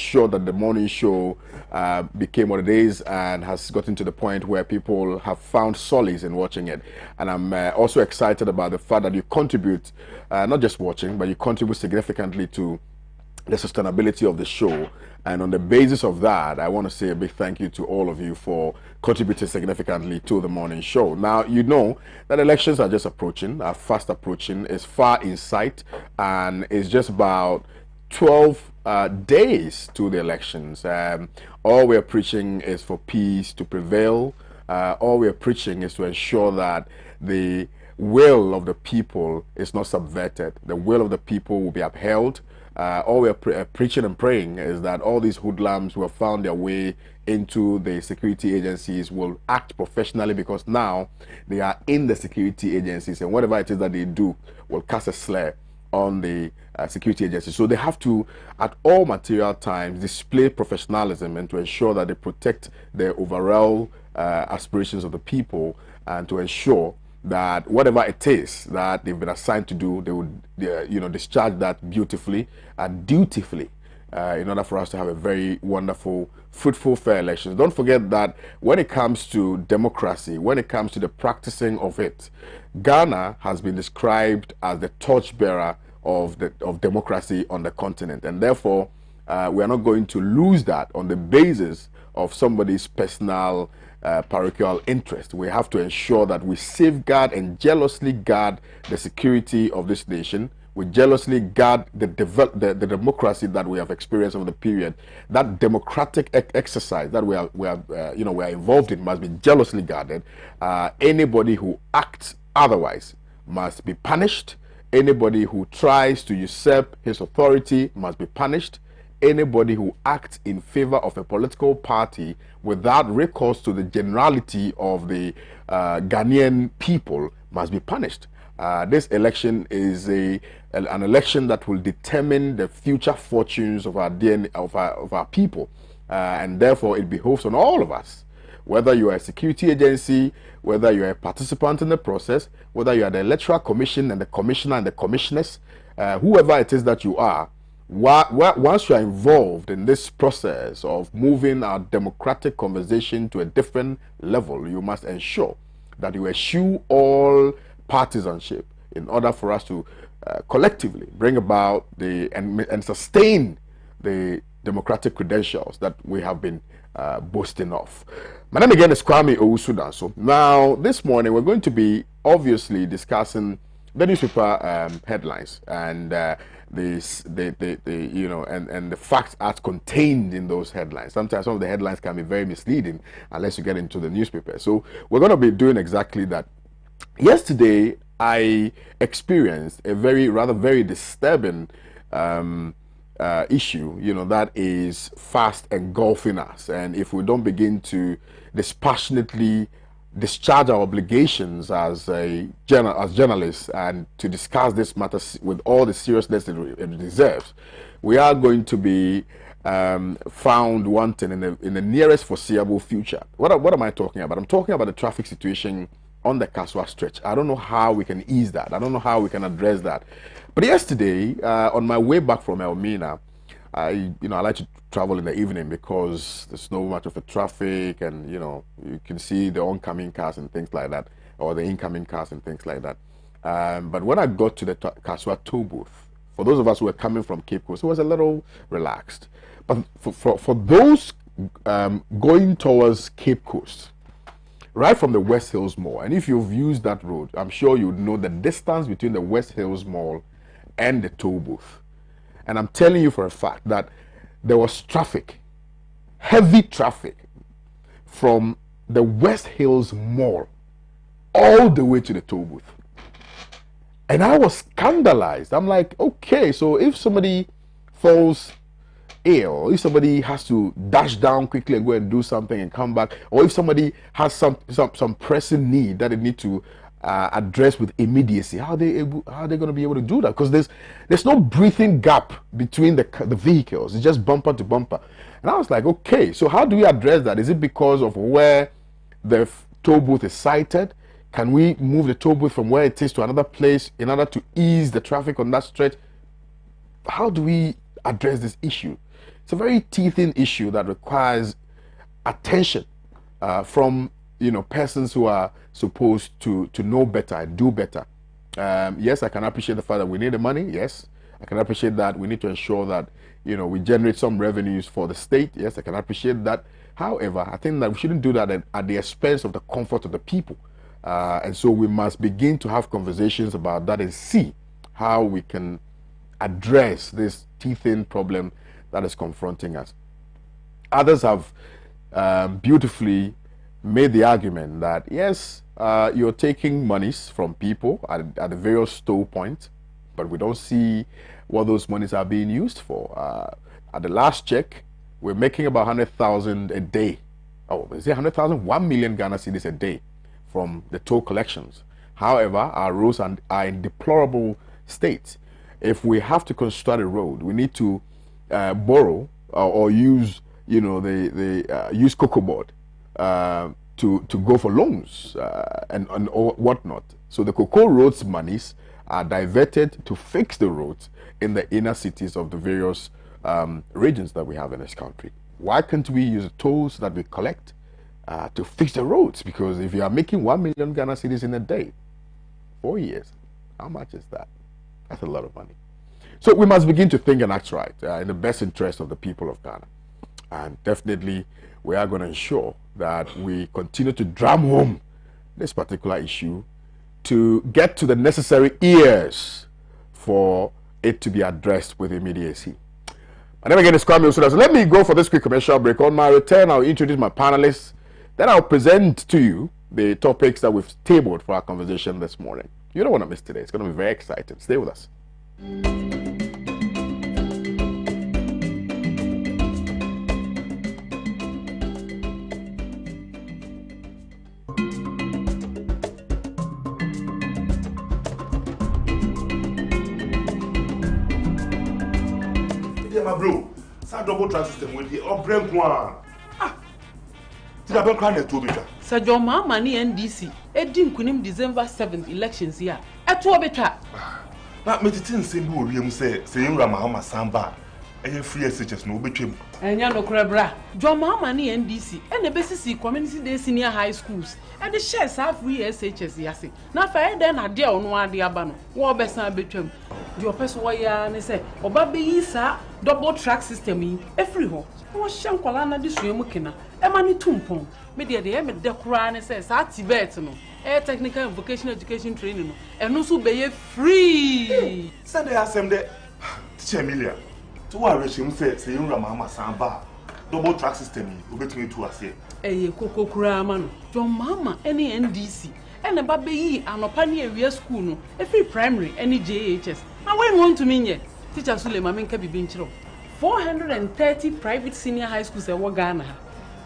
ensure that the morning show became what it is and has gotten to the point where people have found solace in watching it. And I'm also excited about the fact that you contribute, not just watching, but you contribute significantly to the sustainability of the show. And on the basis of that, I want to say a big thank you to all of you for contributing significantly to the morning show. Now, you know that elections are just approaching, are fast approaching, is far in sight, and it's just about 12 days to the elections. All we're preaching is for peace to prevail. All we're preaching is to ensure that the will of the people is not subverted. The will of the people will be upheld. All we're preaching and praying is that all these hoodlums who have found their way into the security agencies will act professionally, because now they are in the security agencies, and whatever it is that they do will cast a slur on the security agencies. So they have to, at all material times, display professionalism and to ensure that they protect the overall aspirations of the people, and to ensure that whatever it is that they've been assigned to do, they would discharge that beautifully and dutifully, in order for us to have a very wonderful, fruitful, fair elections. Don't forget that when it comes to democracy, when it comes to the practicing of it, Ghana has been described as the torchbearer of democracy on the continent, and therefore we are not going to lose that on the basis of somebody's personal parochial interest. We have to ensure that we safeguard and jealously guard the security of this nation. We jealously guard the democracy that we have experienced over the period. That democratic exercise that we are involved in must be jealously guarded. Anybody who acts otherwise must be punished. Anybody who tries to usurp his authority must be punished. Anybody who acts in favor of a political party without recourse to the generality of the Ghanaian people must be punished. This election is an election that will determine the future fortunes of our DNA, of our people, and therefore it behoves on all of us, whether you are a security agency, whether you are a participant in the process, whether you are the Electoral Commission and the Commissioner and the Commissioners, whoever it is that you are. Once you are involved in this process of moving our democratic conversation to a different level, you must ensure that you eschew all partisanship in order for us to collectively bring about and sustain the democratic credentials that we have been boasting of. My name again is Kwame Owusu Danso. Now, this morning we're going to be obviously discussing the newspaper headlines and the facts as contained in those headlines. Sometimes some of the headlines can be very misleading unless you get into the newspaper. So we're going to be doing exactly that. Yesterday, I experienced a very disturbing issue, that is fast engulfing us. And if we don't begin to dispassionately discharge our obligations as journalists and to discuss this matter with all the seriousness it deserves, we are going to be found wanting in the nearest foreseeable future. What am I talking about? I'm talking about the traffic situation on the Kaswa stretch. I don't know how we can ease that. I don't know how we can address that. But yesterday, on my way back from Elmina, I like to travel in the evening because there's no much of a traffic, and you can see the oncoming cars and things like that, or the incoming cars and things like that. But when I got to the Kaswa toll booth, for those of us who were coming from Cape Coast, it was a little relaxed. But for those going towards Cape Coast, right from the West Hills Mall, and if you've used that road, I'm sure you know the distance between the West Hills Mall and the toll booth. And I'm telling you for a fact that there was traffic, heavy traffic, from the West Hills Mall all the way to the toll booth. And I was scandalized. I'm like, okay, so if somebody falls ill, if somebody has to dash down quickly and go and do something and come back, or if somebody has some pressing need that they need to address with immediacy, how are they going to be able to do that? Because there's no breathing gap between the vehicles. It's just bumper to bumper. And I was like, okay, so how do we address that? Is it because of where the toll booth is sited? Can we move the toll booth from where it is to another place in order to ease the traffic on that stretch? How do we address this issue? It's a very teething issue that requires attention from persons who are supposed to know better and do better. Yes, I can appreciate the fact that we need the money. Yes, I can appreciate that we need to ensure that we generate some revenues for the state. Yes, I can appreciate that. However, I think that we shouldn't do that at the expense of the comfort of the people. And so we must begin to have conversations about that and see how we can address this teething problem that is confronting us. Others have beautifully made the argument that yes, you're taking monies from people at the various store points, but we don't see what those monies are being used for. At the last check, we're making about 100,000 a day. Oh, is it 100,000? 1 million Ghana cedis a day from the toll collections. However, our roads are in deplorable state. If we have to construct a road, we need to borrow or use, use cocoa board to go for loans and whatnot. So the cocoa roads monies are diverted to fix the roads in the inner cities of the various regions that we have in this country. Why can't we use the tolls that we collect to fix the roads? Because if you are making 1 million Ghana cedis in a day, 4 years, how much is that? That's a lot of money. So we must begin to think and act right in the best interest of the people of Ghana. And definitely, we are going to ensure that we continue to drum home this particular issue to get to the necessary ears for it to be addressed with immediacy. My name again is Kwame. So let me go for this quick commercial break. On my return, I'll introduce my panelists. Then I'll present to you the topics that we've tabled for our conversation this morning. You don't want to miss today. It's going to be very exciting. Stay with us. Bro, sa double track system with the brain one. Did I cry to be? Sir John Mama ni NDC. Edin kunim December 7th elections here. Eto beta. Na me titin sembi oriem say Yura Mahama Samba. Eye free SHS no betwem. Enya no krebra. John Mama ni NDC. E na besisi community day senior high schools. E de share sa free SHS yase. Na fa e den na de ono ade aba no. Wo besan betwem. The person why ya say oba be yi sa double track system yi every ho wo hye nkwala na de suemu kena e ma ne tumpon me de me de kura ne say sa tibet no technical and vocational education training no eno so be ye free send the asem de teacher Emilia to wa rehim say you Mama Samba double track system yi obetumi to ase kokokura ma no John Mama any NDC and ba be yi anopa ne area school no every primary any JHS. Now when want to mean ye teacher Suleiman menka bibi nchiro 430 private senior high schools e wo Ghana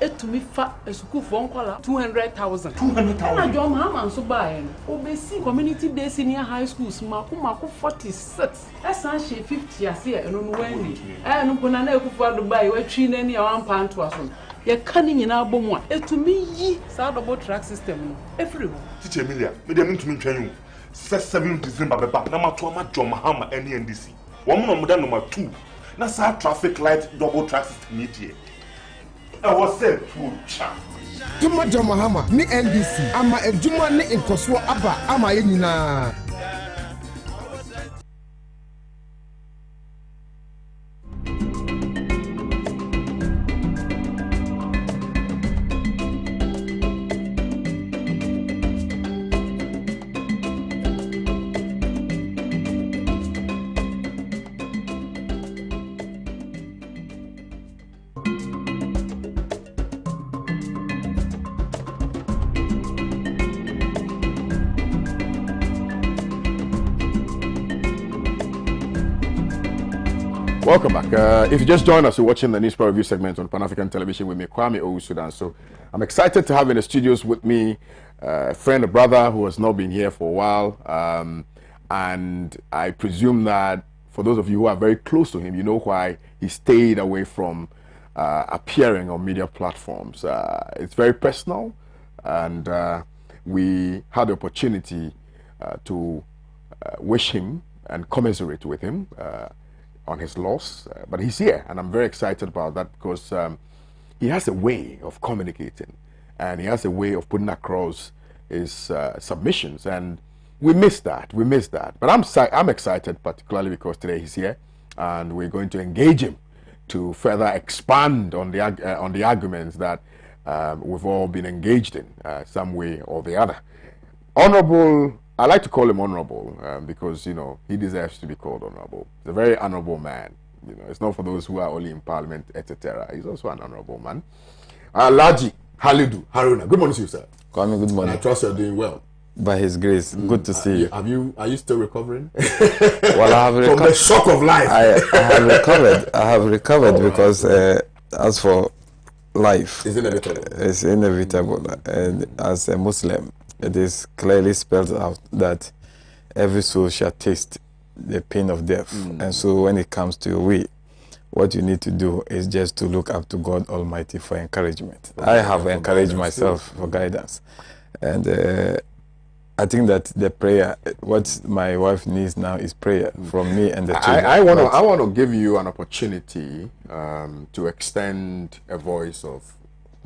etumi fa esukuu for nkwala 200,000 na John Mahama nso ba e no obesi community day senior high schools mako 46 esan she 50 ase e no no wani no kona na ekufu Dubai watwi na ni ya wampa nto aso ye kani nyina abomu a etumi yi sa double track system no every one teacher Emilia me dem ntumi ntwan 7 December beba na mato ma John Mahama NDC wo mo no number 2 na sa traffic light double track system ni die I was said to chat Tuma John Mahama ni NDC ama ejuma ni nkoso aba ama ye nyina. Welcome back. If you just joined us, you're watching the Newspaper Review segment on Pan-African Television with me, Kwame, Owusu, Danso. I'm excited to have in the studios with me a friend, a brother who has not been here for a while. And I presume that for those of you who are very close to him, you know why he stayed away from appearing on media platforms. It's very personal, and we had the opportunity to wish him and commiserate with him. on his loss, but he's here, and I'm very excited about that because he has a way of communicating, and he has a way of putting across his submissions, and we miss that. We miss that. But I'm excited, particularly because today he's here, and we're going to engage him to further expand on the arguments that we've all been engaged in some way or the other. Honorable, I like to call him honorable because, you know, he deserves to be called honorable. He's a very honorable man. You know, it's not for those who are only in parliament, etc. He's also an honorable man. Alhaji Halidu Haruna. Good morning to you, sir. Kwame, good morning. And I trust you're doing well. By His grace, good to see you. Are you still recovering? Well, I have recovered from the shock of life. I have recovered because as for life, it's inevitable. And as a Muslim, it is clearly spelled out that every soul shall taste the pain of death. And so when it comes to your way, what you need to do is just to look up to God Almighty for encouragement. I have encouraged myself for guidance. And I think that the prayer, what my wife needs now is prayer from me and the children. I want to give you an opportunity to extend a voice of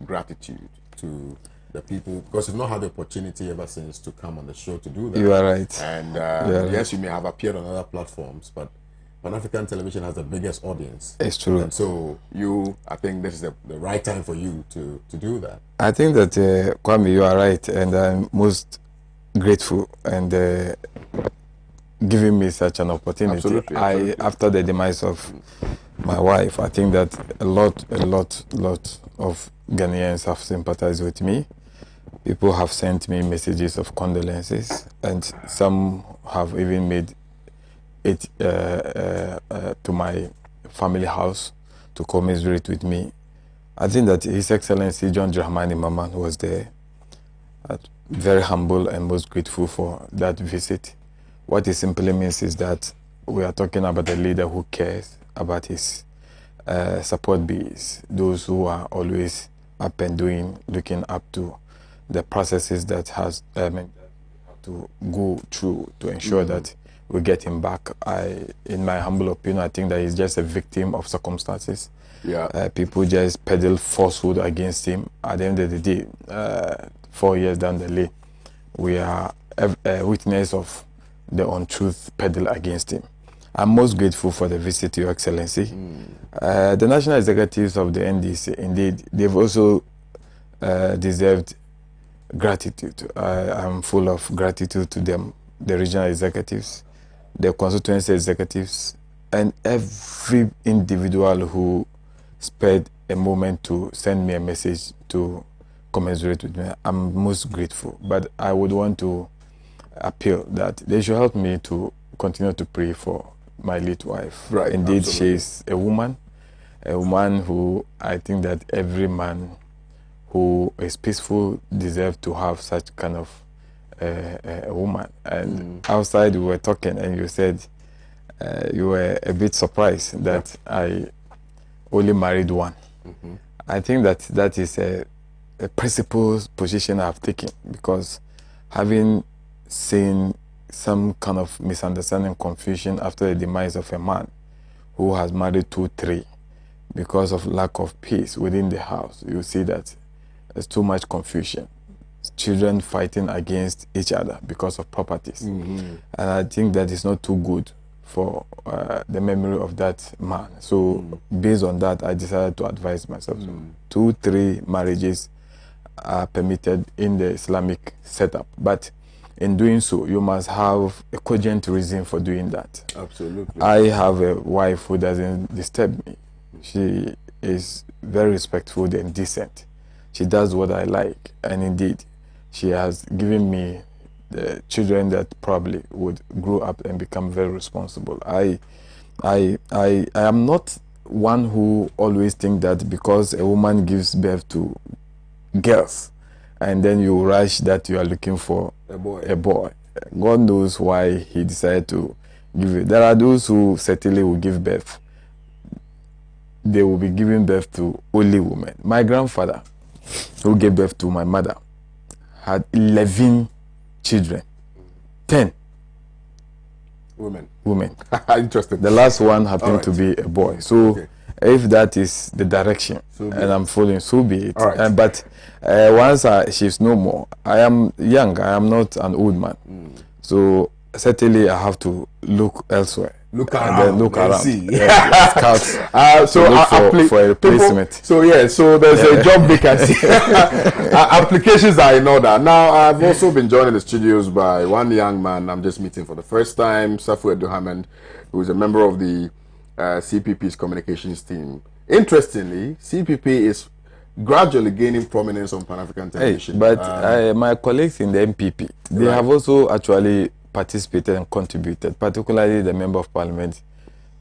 gratitude to the people, because you've not had the opportunity ever since to come on the show to do that. You are right. And yes, you may have appeared on other platforms, but Pan-African television has the biggest audience. It's true. And so I think this is the right time for you to do that. I think that, Kwame, you are right, and I'm most grateful and giving me such an opportunity. Absolutely. After the demise of my wife, I think that a lot of Ghanaians have sympathized with me. People have sent me messages of condolences, and some have even made it to my family house to commiserate with me. I think that His Excellency John Dramani Maman was there. Very humble and most grateful for that visit. What it simply means is that we are talking about a leader who cares about his support base, those who are always up and doing, looking up to the processes that has to go through to ensure that we get him back. In my humble opinion, I think that he's just a victim of circumstances. Yeah. People just peddle falsehood against him. At the end of the day, 4 years down the lane, we are a witness of the untruth peddled against him. I'm most grateful for the visit to Your Excellency. The national executives of the NDC, indeed, they've also deserved gratitude. I'm full of gratitude to them, the regional executives, the constituency executives, and every individual who spared a moment to send me a message to commiserate with me. I'm most grateful, but I would want to appeal that they should help me to continue to pray for my late wife. Right. Indeed, Absolutely. she's a woman who I think that every man who is peaceful deserves to have such kind of a woman. And outside we were talking, and you said you were a bit surprised that I only married one. I think that is a principled position I've taken, because having seen some kind of misunderstanding, confusion after the demise of a man who has married 2, 3, because of lack of peace within the house, you see that there's too much confusion. Children fighting against each other because of properties. And I think that is not too good for the memory of that man. So based on that, I decided to advise myself. So 2, 3 marriages are permitted in the Islamic setup, but in doing so, you must have a cogent reason for doing that. Absolutely. I have a wife who doesn't disturb me. She is very respectful and decent. She does what I like, and indeed, she has given me the children that probably would grow up and become very responsible. I am not one who always think that because a woman gives birth to girls, and then you rush that you are looking for a boy. God knows why He decided to give it. There are those who certainly will give birth. They will be giving birth to only women. My grandfather, who gave birth to my mother, had 11 children. 10 Women. Women. Interesting. The last one happened to be a boy. So if that is the direction, and I'm following, so be it. But once she's no more, I am young. I am not an old man. So certainly I have to look elsewhere. Look around. Look around. See. Scouts. For a replacement. So there's a job vacancy. Applications are in order. Now I've also been joined in the studios by one young man I'm just meeting for the first time, Safu Eduhamend, who is a member of the CPP's communications team. Interestingly, CPP is gradually gaining prominence on Pan-African television. But my colleagues in the MPP, they have also actually participated and contributed, particularly the Member of Parliament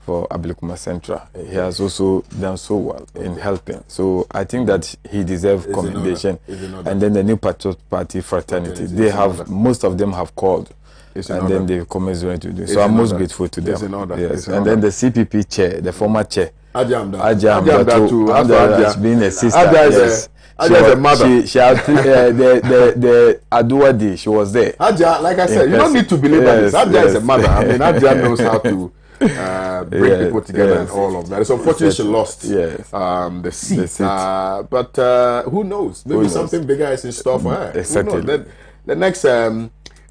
for Ablekuma Central. He has also done so well in helping. So I think that he deserves commendation. And then the New Patriot Party fraternity, they have, most of them have called. And then they commiserated with it. So I'm most grateful to them. Yes. And then the CPP chair, the former chair, Ajam too, has been a sister. Yes. She was a mother. She had the Aduadi. She was there. Aja, like I said, you don't need to believe this. Aja is a mother. I mean, Aja knows how to bring people together and all of that. It's unfortunate she lost the seat. But who knows? Maybe something bigger is in store for her. Exactly. The next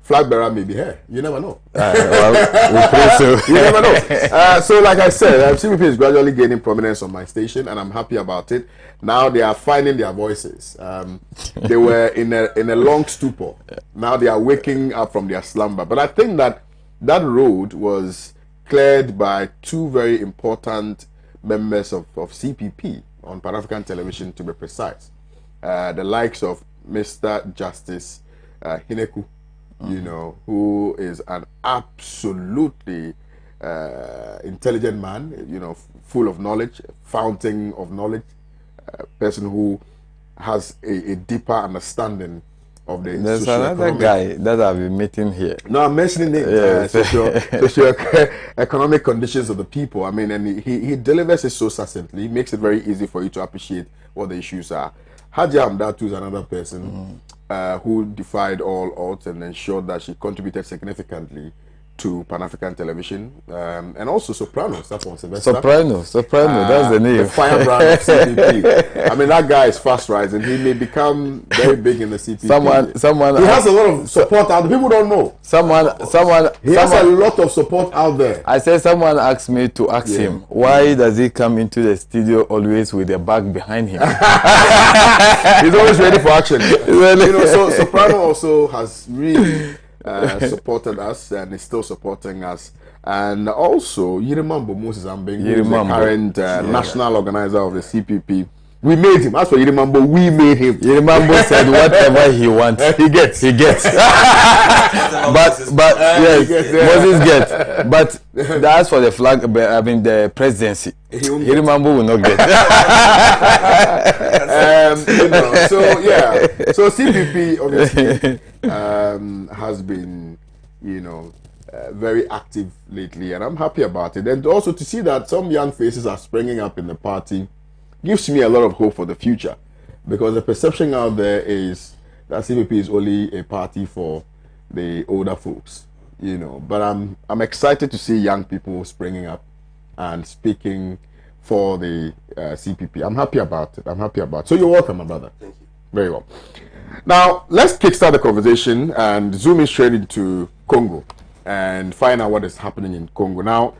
flag bearer may be her. You never know. We pray so. You never know. So, like I said, CPP is gradually gaining prominence on my station, and I'm happy about it. Now they are finding their voices. They were in a long stupor. Now they are waking up from their slumber. But I think that road was cleared by two very important members of CPP on Pan-African television, to be precise. The likes of Mr. Justice Hineku, you know, who is an absolutely intelligent man, you know, full of knowledge, fountain of knowledge, person who has a deeper understanding of the There's another guy that I've been meeting here. No, I'm mentioning it. Socio-economic conditions of the people. I mean, and he delivers it so succinctly, makes it very easy for you to appreciate what the issues are. Haji Amdatu is another person who defied all odds and ensured that she contributed significantly to Pan-African television, and also Soprano. Soprano, that's the name. The firebrand of CPP. I mean, that guy is fast rising. He may become very big in the CPP. Someone. He has a lot of support out there. People don't know. He has a lot of support out there. I said someone asked me to ask him, why does he come into the studio always with a bag behind him? He's always ready for action. You know, so Soprano also has really supported us and is still supporting us. And also Yirimambo Moses Ambeng, who is the current national organizer of the CPP. We made him. As for Yirimambo, we made him. Yirimambo said whatever he wants, he gets. but Moses gets. But that's for the flag. I mean the presidency. Yirimambo will not get. You know, so CPP obviously has been, you know, very active lately, and I'm happy about it. And also to see that some young faces are springing up in the party gives me a lot of hope for the future, because the perception out there is that CPP is only a party for the older folks, you know. But I'm excited to see young people springing up and speaking for the CPP. I'm happy about it. So you're welcome, my brother. Thank you. Very well. Now let's kickstart the conversation and zoom in straight into Congo and find out what is happening in Congo. Now,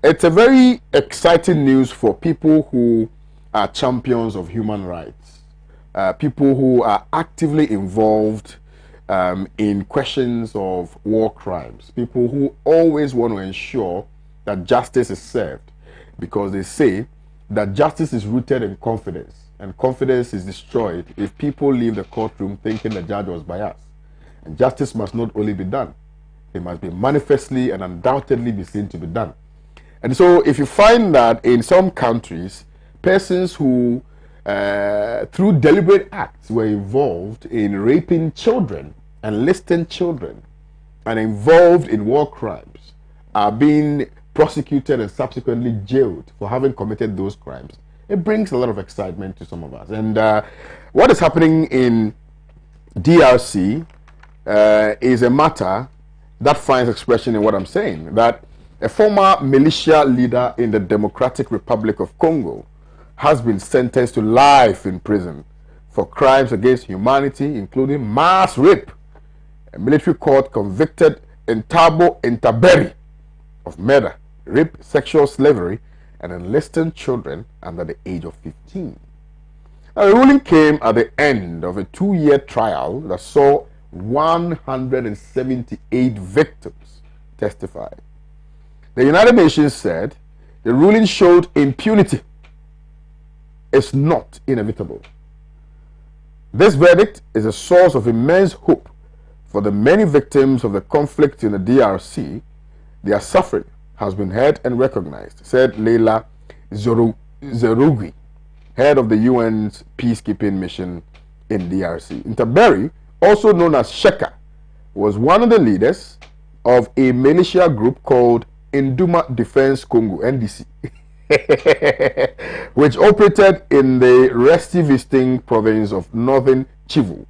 it's a very exciting news for people who are champions of human rights, people who are actively involved in questions of war crimes, people who always want to ensure that justice is served, because they say that justice is rooted in confidence, and confidence is destroyed if people leave the courtroom thinking the judge was biased. And justice must not only be done, it must be manifestly and undoubtedly be seen to be done. And so if you find that in some countries, persons who, through deliberate acts, were involved in raping children and listing children and involved in war crimes are being prosecuted and subsequently jailed for having committed those crimes, it brings a lot of excitement to some of us. And what is happening in DRC is a matter that finds expression in what I'm saying, that A former militia leader in the Democratic Republic of Congo has been sentenced to life in prison for crimes against humanity, including mass rape. A military court convicted Ntabo Ntaberi of murder, rape, sexual slavery, and enlisting children under the age of 15. Now, the ruling came at the end of a 2-year trial that saw 178 victims testify. The United Nations said the ruling showed impunity is not inevitable. This verdict is a source of immense hope for the many victims of the conflict in the DRC. Their suffering has been heard and recognized, said Leila Zerougui, head of the UN's peacekeeping mission in DRC. Ntaberi, also known as Sheka, was one of the leaders of a militia group called Induma Defense Congo, NDC, which operated in the Restivisting province of northern Kivu.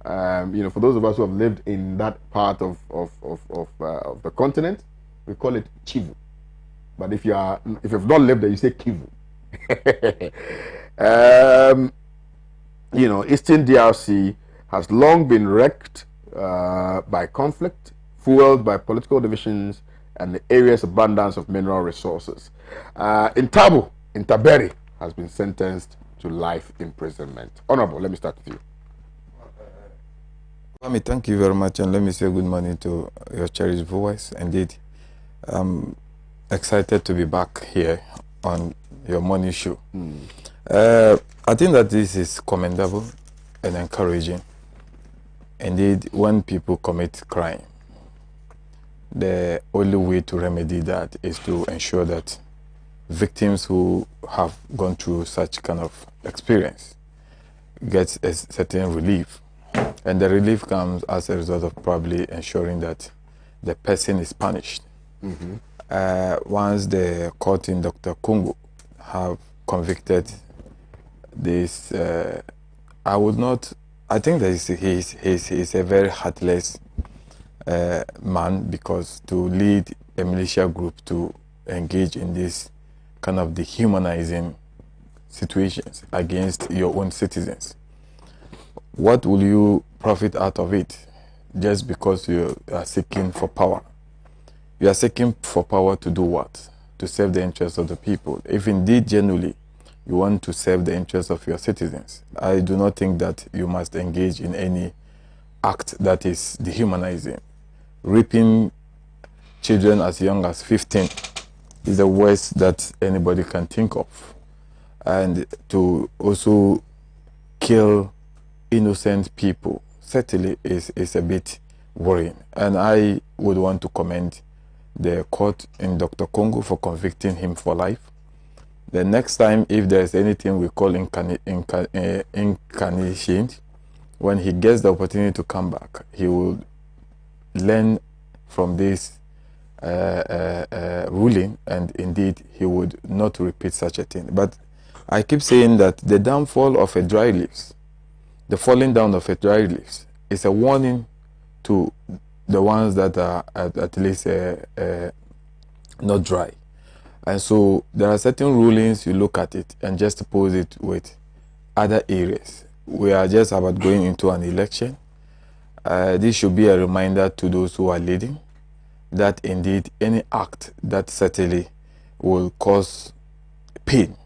For those of us who have lived in that part of the continent, we call it Kivu. But if you've not lived there, you say Kivu. Eastern DRC has long been wrecked by conflict, fueled by political divisions and the area's abundance of mineral resources. Ntaberi has been sentenced to life imprisonment. Honorable, let me start with you. Kwame, thank you very much, and let me say good morning to your cherished viewers. Indeed, I'm excited to be back here on your morning show. I think that this is commendable and encouraging. Indeed, when people commit crime, the only way to remedy that is to ensure that victims who have gone through such kind of experience get a certain relief. And the relief comes as a result of probably ensuring that the person is punished. Once the court in Dr. Congo have convicted this, I think that he's a very heartless man, because to lead a militia group to engage in this kind of dehumanizing situations against your own citizens, what will you profit out of it just because you are seeking for power? You are seeking for power to do what? To serve the interests of the people. If indeed genuinely you want to serve the interests of your citizens, I do not think that you must engage in any act that is dehumanizing. Raping children as young as 15 is the worst that anybody can think of. And to also kill innocent people certainly is a bit worrying. And I would want to commend the court in Dr. Congo for convicting him for life. The next time, if there is anything we call incarnation, when he gets the opportunity to come back, he will learn from this ruling, and indeed he would not repeat such a thing. But I keep saying that the downfall of a dry leaves, the falling down of a dry leaves, is a warning to the ones that are at least not dry. And so there are certain rulings, you look at it and just pose it with other areas. We are just about going into an election. This should be a reminder to those who are leading that indeed any act that certainly will cause pain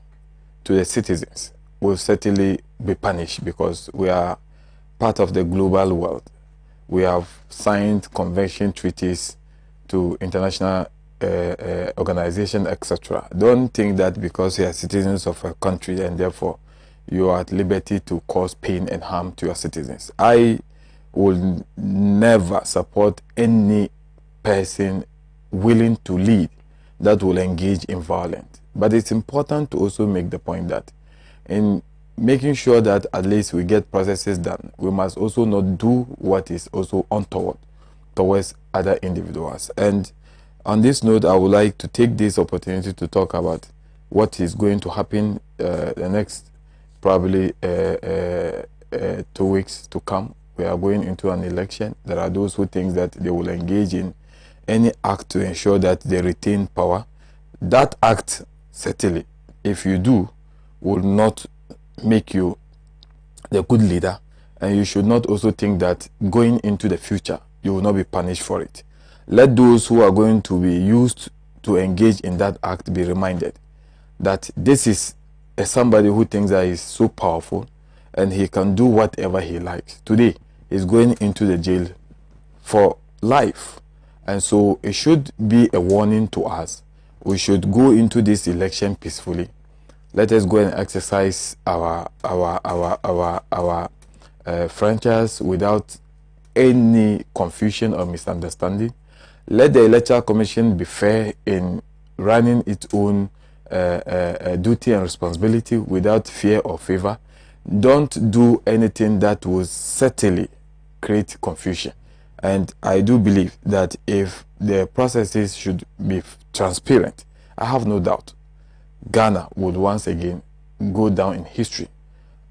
to the citizens will certainly be punished, because we are part of the global world. We have signed convention treaties to international organization, etc. Don't think that because you are citizens of a country and therefore you are at liberty to cause pain and harm to your citizens. I will never support any person willing to lead that will engage in violence. But it's important to also make the point that in making sure that at least we get processes done, we must also not do what is also untoward towards other individuals. And on this note, I would like to take this opportunity to talk about what is going to happen the next probably 2 weeks to come. We are going into an election. There are those who think that they will engage in any act to ensure that they retain power, that act, certainly, if you do, will not make you the good leader, and you should not also think that going into the future, you will not be punished for it. Let those who are going to be used to engage in that act be reminded that this is somebody who thinks that he's so powerful and he can do whatever he likes. Today, he's going into the jail for life. And so it should be a warning to us. We should go into this election peacefully. Let us go and exercise our franchise without any confusion or misunderstanding. Let the Electoral Commission be fair in running its own duty and responsibility without fear or favor. Don't do anything that will certainly create confusion. And I do believe that if the processes should be transparent, I have no doubt Ghana would once again go down in history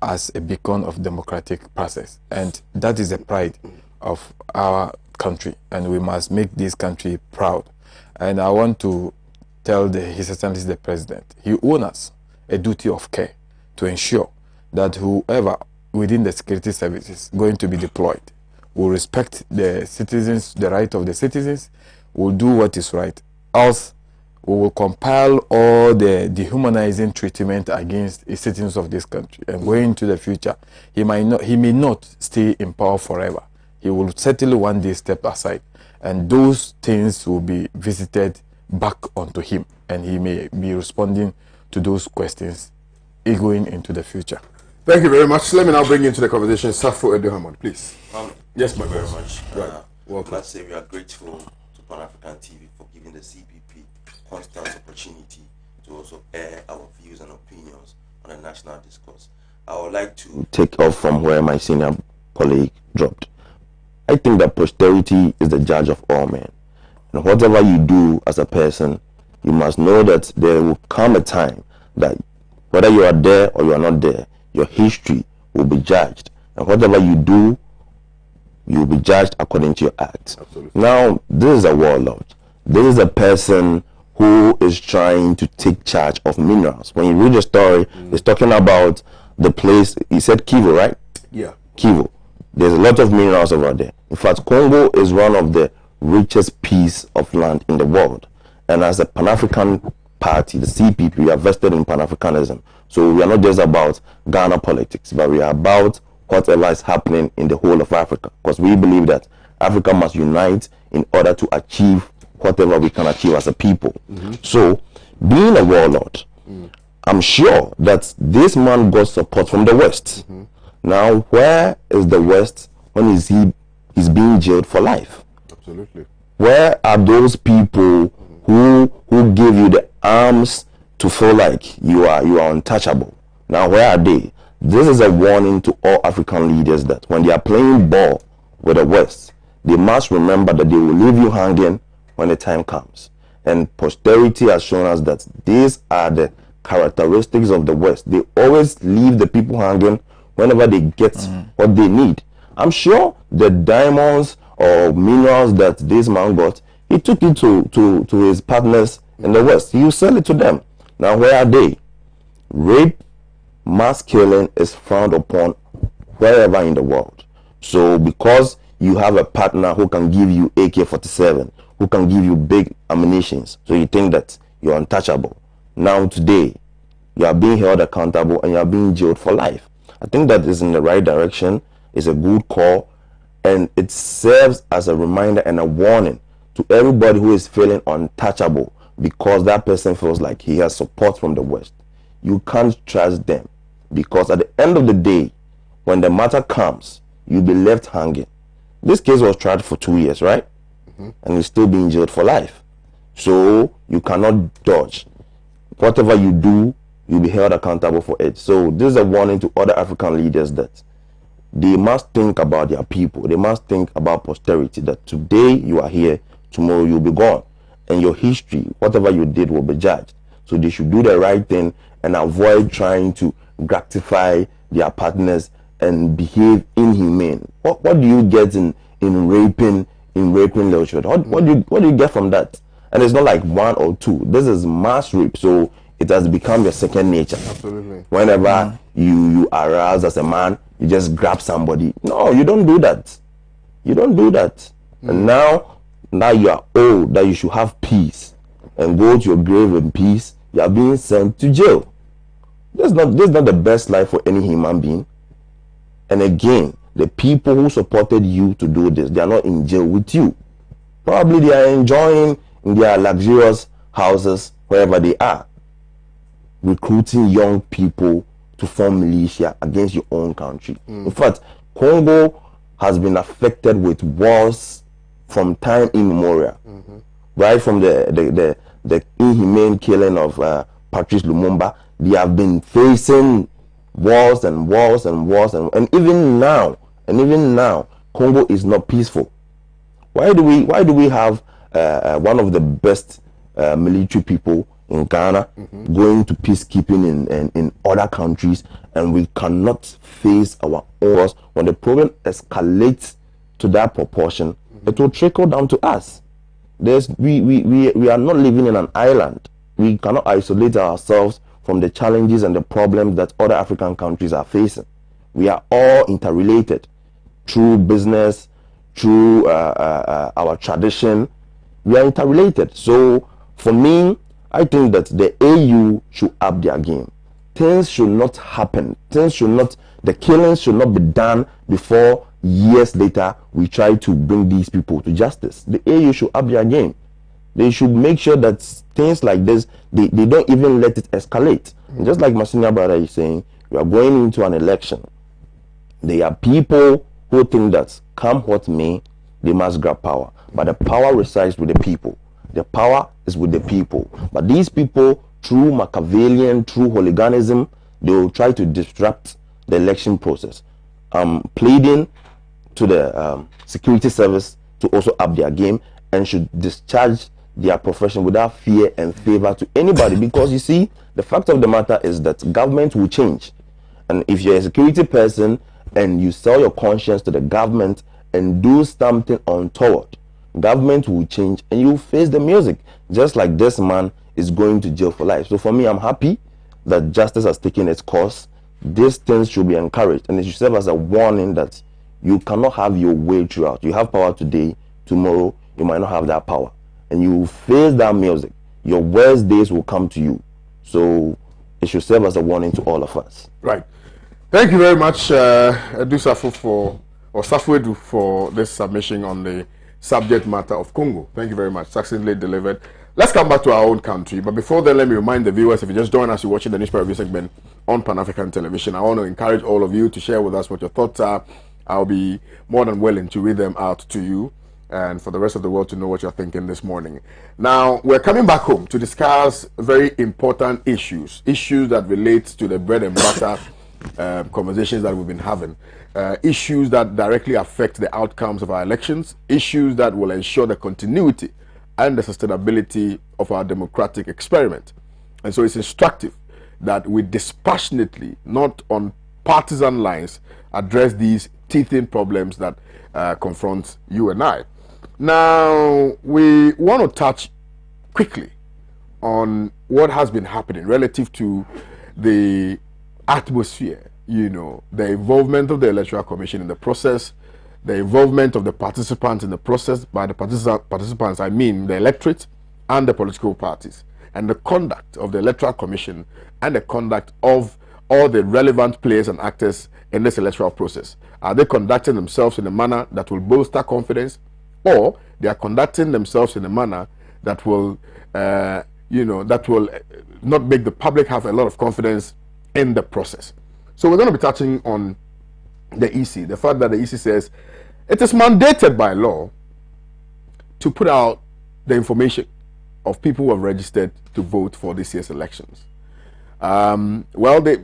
as a beacon of democratic process. And that is the pride of our country, and we must make this country proud. And I want to tell His Excellency the President, he owes us a duty of care to ensure that whoever within the security services going to be deployed will respect the citizens, the right of the citizens, will do what is right. Else, we will compile all the dehumanizing treatment against the citizens of this country. And going into the future, he may not stay in power forever. He will certainly one day step aside, and those things will be visited back onto him, and he may be responding to those questions going into the future. Thank you very much. Let me now bring into the conversation Safo Edohamon, please. Yes, thank my you boss. very much. Right. Welcome. I must say we are grateful to Pan-African TV for giving the CPP constant opportunity to also air our views and opinions on the national discourse. I would like to take off from where my senior colleague dropped. I think that posterity is the judge of all men. And whatever you do as a person, you must know that there will come a time that whether you are there or you are not there, your history will be judged. And whatever you do, you will be judged according to your acts. Absolutely. Now, this is a warlord. This is a person who is trying to take charge of minerals. When you read the story, it's talking about the place, he said Kivu, right? Yeah. Kivu. There's a lot of minerals over there. In fact, Congo is one of the richest piece of land in the world. And as a Pan-African party, the CPP, we are vested in Pan-Africanism. So we are not just about Ghana politics, but we are about whatever is happening in the whole of Africa. Because we believe that Africa must unite in order to achieve whatever we can achieve as a people. So, being a warlord, I'm sure that this man got support from the West. Now, where is the West when he's being jailed for life? Absolutely. Where are those people who give you the arms to feel like you are untouchable? Now, where are they? This is a warning to all African leaders that when they are playing ball with the West, they must remember that they will leave you hanging when the time comes. And posterity has shown us that these are the characteristics of the West. They always leave the people hanging whenever they get what they need. I'm sure the diamonds or minerals that this man got, he took it to his partners in the West. He will sell it to them. Now, where are they? Rape, mass killing is frowned upon wherever in the world. So because you have a partner who can give you AK-47, who can give you big ammunitions, so you think that you're untouchable. Now today, you are being held accountable and you are being jailed for life. I think that is in the right direction. It's a good call, and it serves as a reminder and a warning to everybody who is feeling untouchable because that person feels like he has support from the West. You can't trust them, because at the end of the day, when the matter comes, you'll be left hanging. This case was tried for 2 years, right? And he's still being jailed for life. So you cannot dodge. Whatever you do, you'll be held accountable for it. So this is a warning to other African leaders that they must think about their people. They must think about posterity, that today you are here, tomorrow you'll be gone. And your history, whatever you did, will be judged. So they should do the right thing and avoid trying to gratify their partners and behave inhumane. What do you get in raping in raping little children. What do you get from that? And it's not like one or two. This is mass rape, so it has become your second nature. Absolutely. Whenever you arouse as a man, you just grab somebody. No, you don't do that. You don't do that. And now you are old, that you should have peace and go to your grave in peace. You are being sent to jail. This is not the best life for any human being. And again, the people who supported you to do this, they are not in jail with you. Probably they are enjoying in their luxurious houses wherever they are, recruiting young people to form militia against your own country. In fact, Congo has been affected with wars from time immemorial, right from the inhumane killing of Patrice Lumumba. They have been facing wars and wars and wars, and even now, Congo is not peaceful. Why do we have one of the best military people in Ghana going to peacekeeping in other countries, and we cannot face our own wars? When the problem escalates to that proportion, it will trickle down to us. We are not living in an island. We cannot isolate ourselves from the challenges and the problems that other African countries are facing. We are all interrelated through business, through our tradition. We are interrelated. So for me, I think that the AU should up their game. Things should not happen. The killings should not be done before years later we try to bring these people to justice. The AU should up their game. They should make sure that things like this, they don't even let it escalate. And just like my senior brother is saying, we are going into an election. There are people who think that come what may, they must grab power. But the power resides with the people. The power is with the people. But these people, through Machiavellian, through hooliganism, they will try to disrupt the election process. Pleading to the security service to also up their game and should discharge their profession without fear and favor to anybody, because you see, the fact of the matter is that government will change. And if you're a security person and you sell your conscience to the government and do something untoward, government will change and you face the music, just like this man is going to jail for life. So for me, I'm happy that justice has taken its course. These things should be encouraged, and it should serve as a warning that you cannot have your way throughout. You have power today, tomorrow you might not have that power, and you face that music. Your worst days will come to you. So it should serve as a warning to all of us. Right. Thank you very much, Safu for this submission on the subject matter of Congo. Thank you very much. Succinctly delivered. Let's come back to our own country. But before then, let me remind the viewers, if you just join us, you're watching the newspaper review segment on Pan-African Television. I want to encourage all of you to share with us what your thoughts are. I'll be more than willing to read them out to you and for the rest of the world to know what you're thinking this morning. Now, we're coming back home to discuss very important issues that relate to the bread and butter conversations that we've been having, issues that directly affect the outcomes of our elections, issues that will ensure the continuity and the sustainability of our democratic experiment. And so it's instructive that we dispassionately, not on partisan lines, address these teething problems that confront you and I. Now, we want to touch quickly on what has been happening relative to the atmosphere, the involvement of the Electoral Commission in the process, the involvement of the participants in the process. By the participants, I mean the electorate and the political parties, and the conduct of the Electoral Commission and the conduct of all the relevant players and actors in this electoral process. Are they conducting themselves in a manner that will bolster confidence, or they are conducting themselves in a manner that will, not make the public have a lot of confidence in the process? So we're going to be touching on the EC, the fact that the EC says it is mandated by law to put out the information of people who have registered to vote for this year's elections. Are they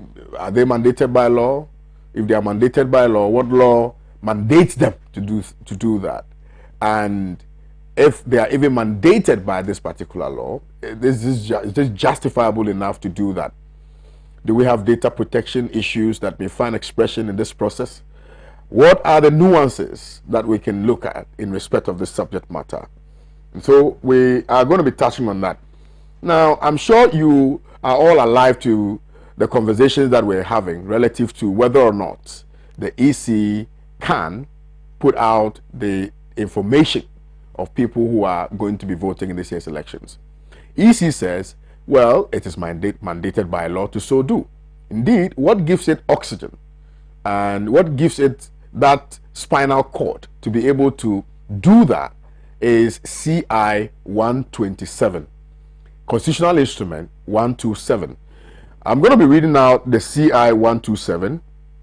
mandated by law? If they are mandated by law, what law mandates them to do that? And if they are even mandated by this particular law, is this justifiable enough to do that? Do we have data protection issues that may find expression in this process? what are the nuances that we can look at in respect of this subject matter? And so we are going to be touching on that. Now, I'm sure you are all alive to the conversations that we're having relative to whether or not the EC can put out the information of people who are going to be voting in this year's elections. EC says, well, it is mandated by law to so do. Indeed, what gives it oxygen and what gives it that spinal cord to be able to do that is CI 127, Constitutional Instrument 127. I'm going to be reading out the CI 127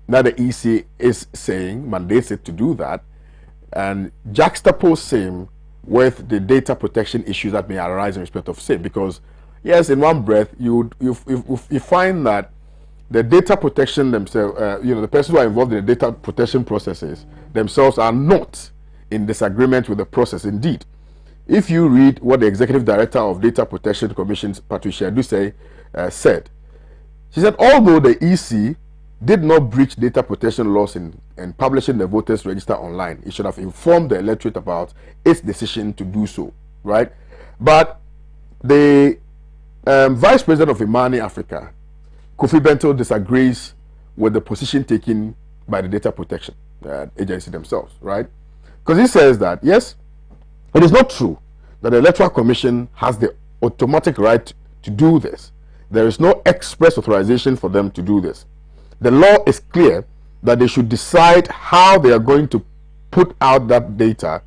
that the EC is saying mandates it to do that, and juxtapose same with the data protection issues that may arise in respect of same. Because yes, in one breath you find that the data protection themselves, the persons who are involved in the data protection processes themselves are not in disagreement with the process. Indeed, if you read what the Executive Director of Data Protection Commission, Patricia Duse, said, she said, although the EC did not breach data protection laws in publishing the voters register online, it should have informed the electorate about its decision to do so, right? But the Vice President of Imani Africa, Kofi Bento, disagrees with the position taken by the data protection agency themselves, right? Because he says that, yes, it is not true that the Electoral Commission has the automatic right to do this. There is no express authorization for them to do this. The law is clear that they should decide how they are going to put out that data,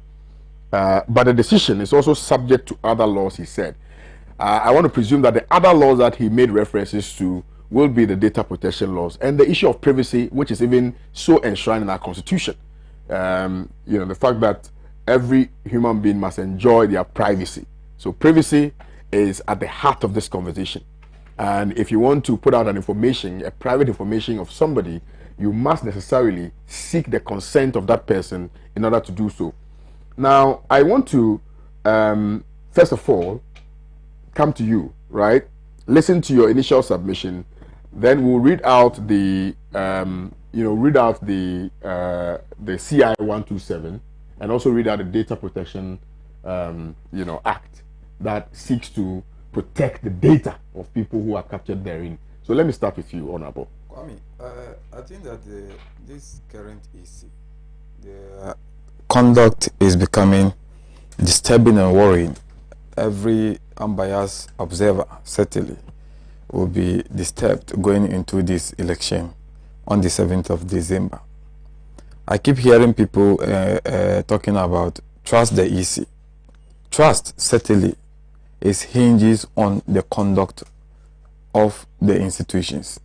but the decision is also subject to other laws, he said. I want to presume that the other laws that he made references to will be the data protection laws and the issue of privacy, which is even so enshrined in our constitution. The fact that every human being must enjoy their privacy. So privacy is at the heart of this conversation. And if you want to put out an information, a private information of somebody, you must necessarily seek the consent of that person in order to do so. Now, I want to, first of all, come to you, right? Listen to your initial submission. Then we'll read out the, the CI 127, and also read out the Data Protection, Act that seeks to protect the data of people who are captured therein. So let me start with you, Honorable. Kwame, I think that this current EC, the conduct is becoming disturbing and worrying. Every unbiased observer certainly will be disturbed going into this election on the 7th of December. I keep hearing people talking about trust the EC. Trust certainly is hinges on the conduct of the institutions.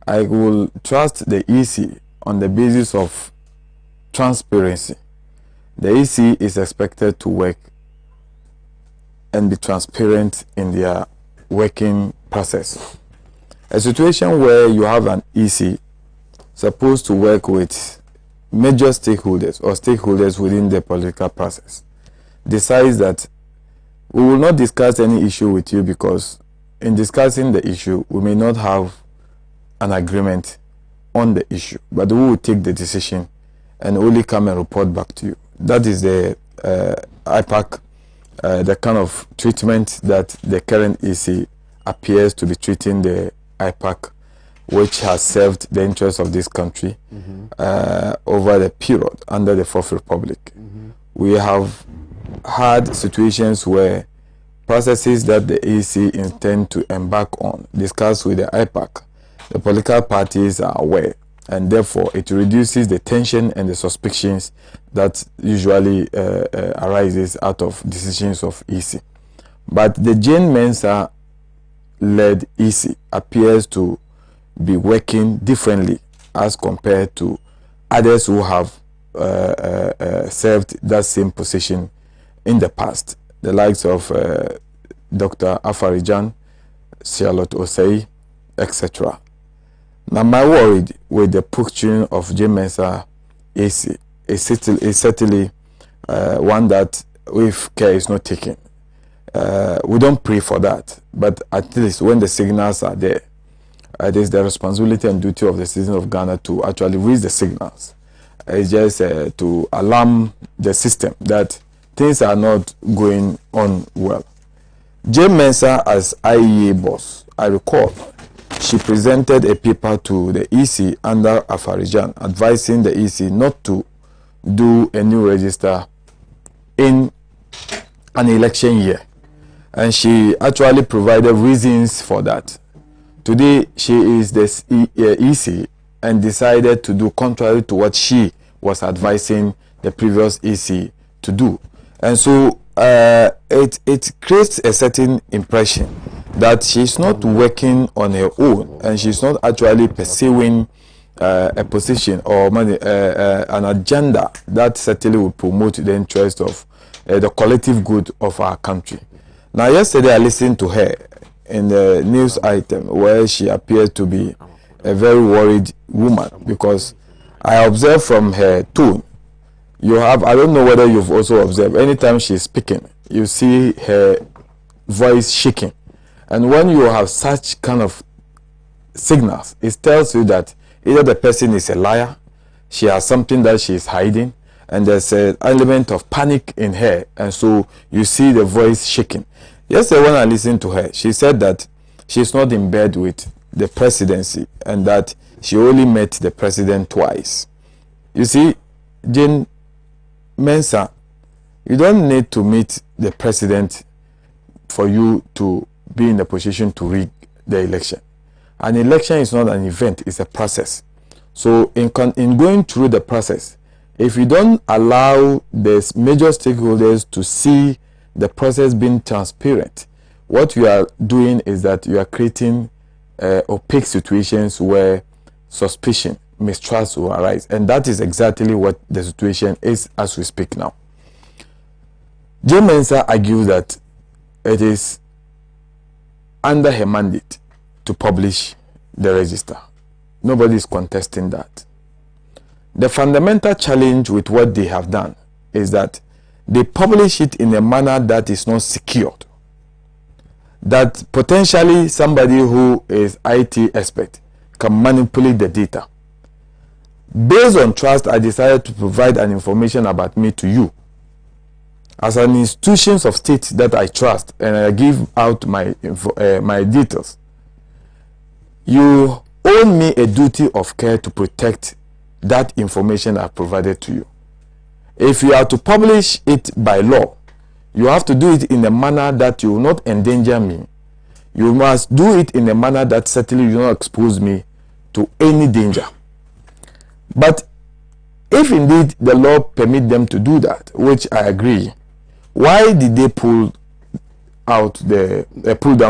I will trust the EC on the basis of transparency. The EC is expected to work and be transparent in their working process. A situation where you have an EC supposed to work with major stakeholders or stakeholders within the political process decides that we will not discuss any issue with you because in discussing the issue, we may not have an agreement on the issue, but we will take the decision and only come and report back to you. That is the IPAC, the kind of treatment that the current EC appears to be treating the IPAC, which has served the interests of this country over the period under the Fourth Republic. We have had situations where processes that the EC intend to embark on, discuss with the IPAC, the political parties are aware, and therefore it reduces the tension and the suspicions that usually arises out of decisions of EC. But the Jane Mensah-led EC appears to be working differently as compared to others who have served that same position in the past, the likes of Dr. Afarijan, Charlotte Osei, etc. Now, my worry with the poaching of Jane Mensah AC is certainly one that, if care is not taken, we don't pray for that, but at least when the signals are there, it is the responsibility and duty of the citizens of Ghana to actually raise the signals It's just to alarm the system that things are not going on well. Jane Mensah, as IEA boss, I recall, she presented a paper to the EC under Afarijan, advising the EC not to do a new register in an election year. And she actually provided reasons for that. Today, she is the EC and decided to do contrary to what she was advising the previous EC to do. And so it creates a certain impression that she's not working on her own and she's not actually pursuing a position or an agenda that certainly will promote the interest of the collective good of our country. Now, yesterday I listened to her in the news item where she appeared to be a very worried woman, because I observed from her tone, I don't know whether you've also observed, anytime she's speaking, you see her voice shaking. And when you have such kind of signals, it tells you that either the person is a liar, she has something that she is hiding, and there's an element of panic in her, and so you see the voice shaking. Yesterday when I listened to her, she said that she's not in bed with the presidency and that she only met the president twice. You see, Jane Mensah, you don't need to meet the president for you to be in the position to rig the election. An election is not an event, it's a process. So in going through the process, if you don't allow the major stakeholders to see the process being transparent, what you are doing is that you are creating opaque situations where suspicion, mistrust will arise. And that is exactly what the situation is as we speak now. Jane Mensah argues that it is under her mandate to publish the register. Nobody is contesting that. The fundamental challenge with what they have done is that they publish it in a manner that is not secured. That potentially somebody who is IT expert can manipulate the data. Based on trust, I decided to provide an information about me to you. As an institution of state that I trust, and I give out my details, you owe me a duty of care to protect that information I provided to you. If you are to publish it by law, you have to do it in a manner that you will not endanger me. You must do it in a manner that certainly will not expose me to any danger. But if indeed the law permit them to do that, which I agree, why did they pull down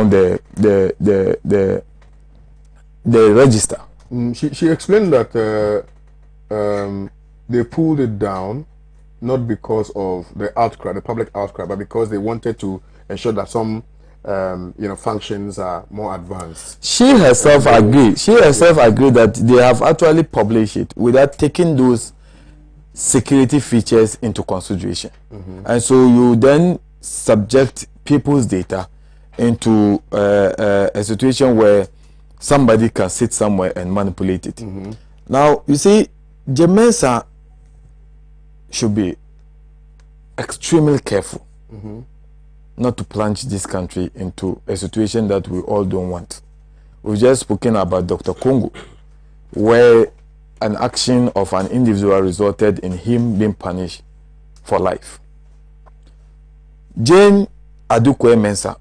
the register? She explained that they pulled it down not because of the outcry, the public outcry, but because they wanted to ensure that some functions are more advanced. She herself agreed. She herself agreed that they have actually published it without taking those security features into consideration. And so you then subject people's data into a situation where somebody can sit somewhere and manipulate it. Now, you see, Jane Mensah should be extremely careful not to plunge this country into a situation that we all don't want. We've just spoken about Dr. Congo, where an action of an individual resulted in him being punished for life. Jane Adukwe Mensah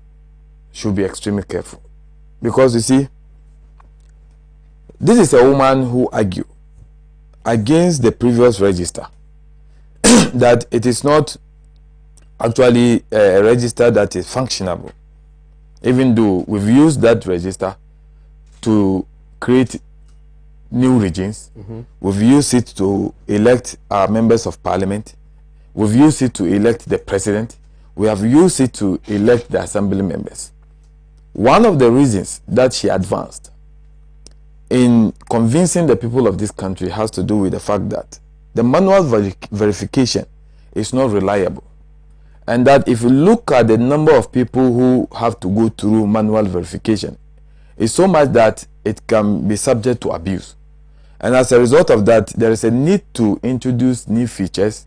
should be extremely careful, because you see, this is a woman who argued against the previous register that it is not actually a register that is functionable, even though we've used that register to create new regions. We've used it to elect our members of parliament. We've used it to elect the president. We have used it to elect the assembly members. One of the reasons that she advanced in convincing the people of this country has to do with the fact that the manual verification is not reliable. And that if you look at the number of people who have to go through manual verification, it's so much that it can be subject to abuse. And as a result of that, there is a need to introduce new features,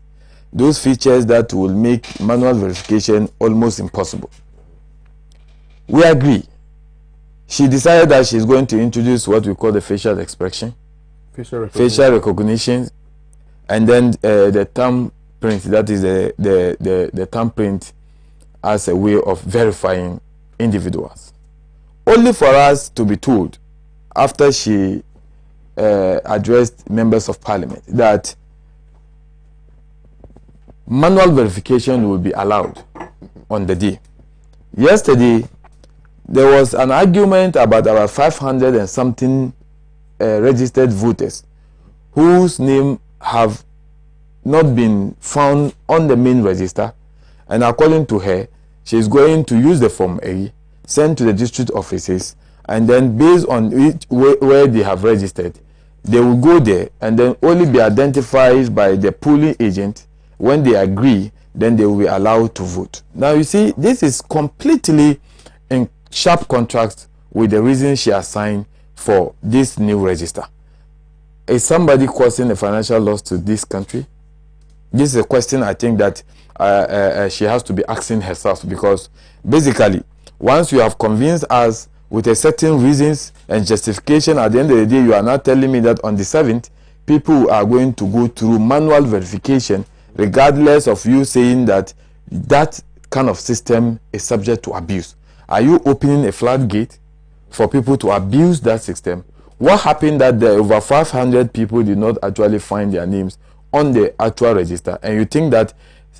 those features that will make manual verification almost impossible. We agree. She decided that she's going to introduce what we call the facial expression, facial recognition, and then the thumb print, that is the thumb print as a way of verifying individuals. Only for us to be told, after she addressed members of parliament, that manual verification will be allowed on the day. Yesterday, there was an argument about 500 and something registered voters whose name have not been found on the main register, and according to her, she is going to use the Form A, send to the district offices, and then based on where they have registered, they will go there and then only be identified by the polling agent. When they agree, then they will be allowed to vote. Now you see, this is completely in sharp contrast with the reason she assigned for this new register. Is somebody causing a financial loss to this country? This is a question I think that she has to be asking herself, because basically, once you have convinced us with a certain reasons and justification, at the end of the day, you are not telling me that on the 7th, people are going to go through manual verification, regardless of you saying that that kind of system is subject to abuse. Are you opening a floodgate for people to abuse that system? What happened that there over 500 people did not actually find their names on the actual register, and you think that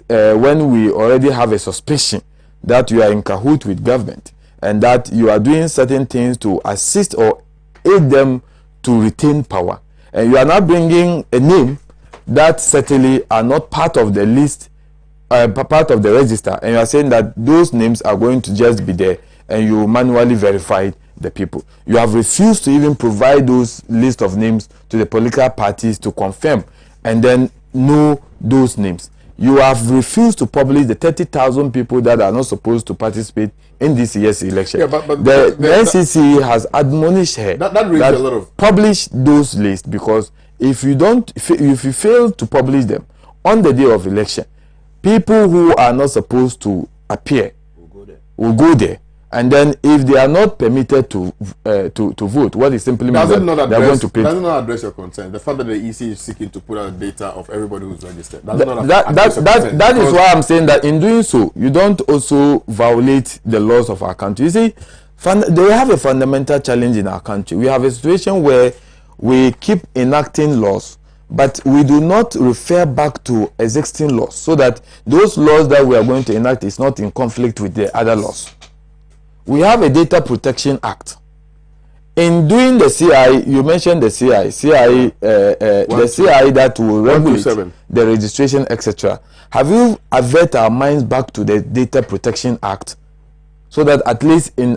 when we already have a suspicion that you are in cahoot with government and that you are doing certain things to assist or aid them to retain power, and you are not bringing a name that certainly are not part of the list, part of the register, and you are saying that those names are going to just be there and you manually verify the people. You have refused to even provide those list of names to the political parties to confirm and then know those names. You have refused to publish the 30,000 people that are not supposed to participate in this year's election. Yeah, but the NCC has admonished her that raises a lot of publish those lists, because if you fail to publish them on the day of election, people who are not supposed to appear will go there. And then, if they are not permitted to vote, what it simply means that they are going to create. Does it not address your concern? The fact that the EC is seeking to put out data of everybody who's registered. That is why I'm saying that in doing so, you don't also violate the laws of our country. You see, they have a fundamental challenge in our country. We have a situation where we keep enacting laws, but we do not refer back to existing laws, so that those laws that we are going to enact is not in conflict with the other laws. We have a Data Protection Act. In doing the CI, you mentioned the CI the CI that will regulate the registration, etc. Have you avert our minds back to the Data Protection Act, so that at least in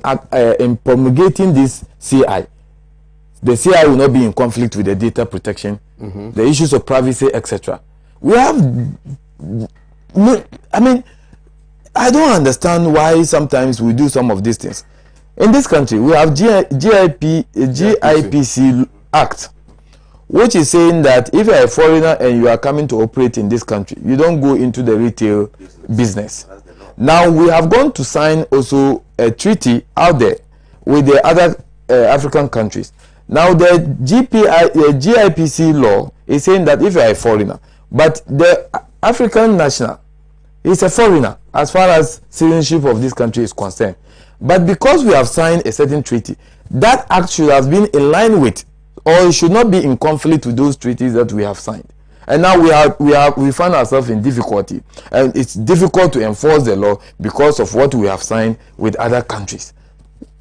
promulgating this CI, the CI will not be in conflict with the data protection, the issues of privacy, etc. We have, I mean, I don't understand why sometimes we do some of these things. In this country, we have GIPC Act, which is saying that if you are a foreigner and you are coming to operate in this country, you don't go into the retail business. Now, we have gone to sign also a treaty out there with the other African countries. Now, the GIPC law is saying that if you are a foreigner, but the African national is a foreigner as far as citizenship of this country is concerned. But because we have signed a certain treaty, that act should have been in line with, or it should not be in conflict with those treaties that we have signed. And now we find ourselves in difficulty, and it's difficult to enforce the law because of what we have signed with other countries.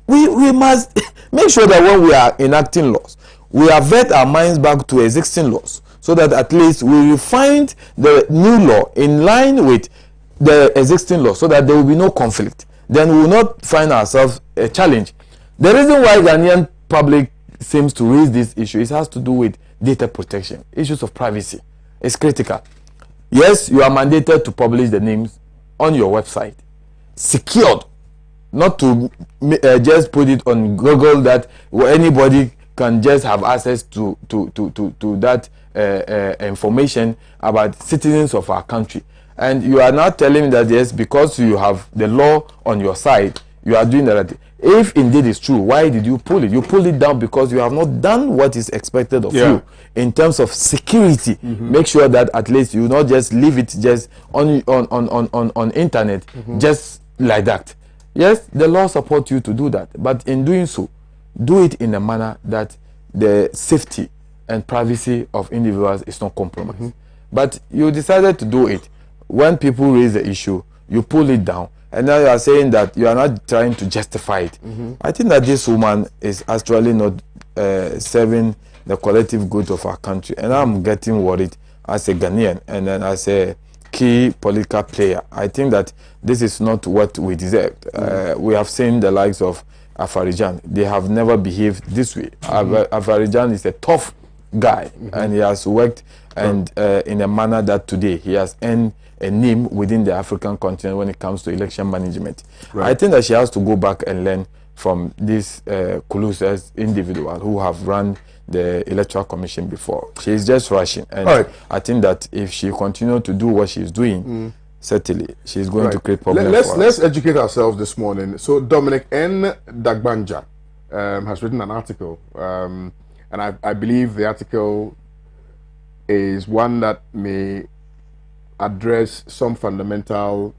We must make sure that when we are enacting laws, we avert our minds back to existing laws, so that at least we refine the new law in line with the existing law, so that there will be no conflict. Then we will not find ourselves a challenge. The reason why Ghanaian public seems to raise this issue, it has to do with data protection, issues of privacy. It's critical. Yes, you are mandated to publish the names on your website, secured, not to just put it on Google that anybody can just have access to that information about citizens of our country. And you are now telling me that yes, because you have the law on your side, you are doing that. If indeed it's true, why did you pull it? You pulled it down because you have not done what is expected of you in terms of security. Make sure that at least you not just leave it just on internet, just like that. Yes, the law supports you to do that, but in doing so, do it in a manner that the safety and privacy of individuals is not compromised. But you decided to do it. When people raise the issue, you pull it down, and now you are saying that you are not trying to justify it. I think that this woman is actually not serving the collective good of our country, and I'm getting worried as a Ghanaian and then as a key political player. I think that this is not what we deserved. We have seen the likes of Afarijan. They have never behaved this way. Afarijan is a tough guy, and he has worked and in a manner that today he has earned a name within the African continent when it comes to election management. I think that she has to go back and learn from this colossus individual who have run the Electoral Commission before. She is just rushing, and I think that if she continues to do what she's doing, certainly she's going to create problems. Let's educate ourselves this morning. So Dominic N. Dagbanja has written an article, and I believe the article is one that may address some fundamental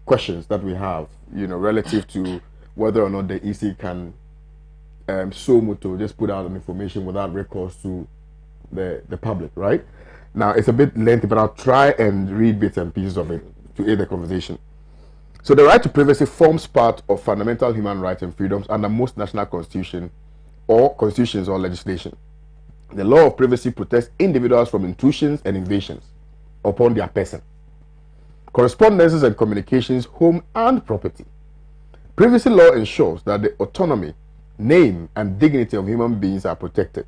questions that we have, relative to whether or not the EC can just put out an information without recourse to the public, right? Now, it's a bit lengthy, but I'll try and read bits and pieces of it to aid the conversation. So the right to privacy forms part of fundamental human rights and freedoms under most national constitutions or legislation. The law of privacy protects individuals from intrusions and invasions upon their person, correspondences and communications, home and property. Privacy law ensures that the autonomy, name and dignity of human beings are protected.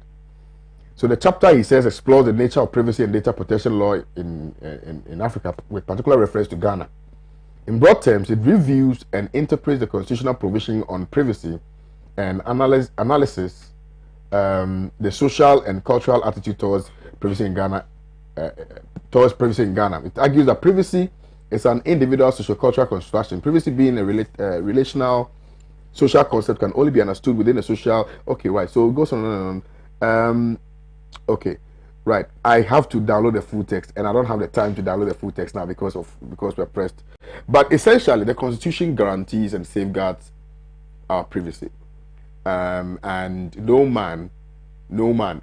So the chapter, he says, explores the nature of privacy and data protection law in Africa, with particular reference to Ghana. In broad terms, it reviews and interprets the constitutional provision on privacy and analysis the social and cultural attitude towards privacy in Ghana. It argues that privacy is an individual social-cultural construction. Privacy being a relational social concept can only be understood within a social. Okay, right. So it goes on and on. Okay, right. I have to download the full text, and I don't have the time to download the full text now because we're pressed. But essentially, the Constitution guarantees and safeguards our privacy, and no man,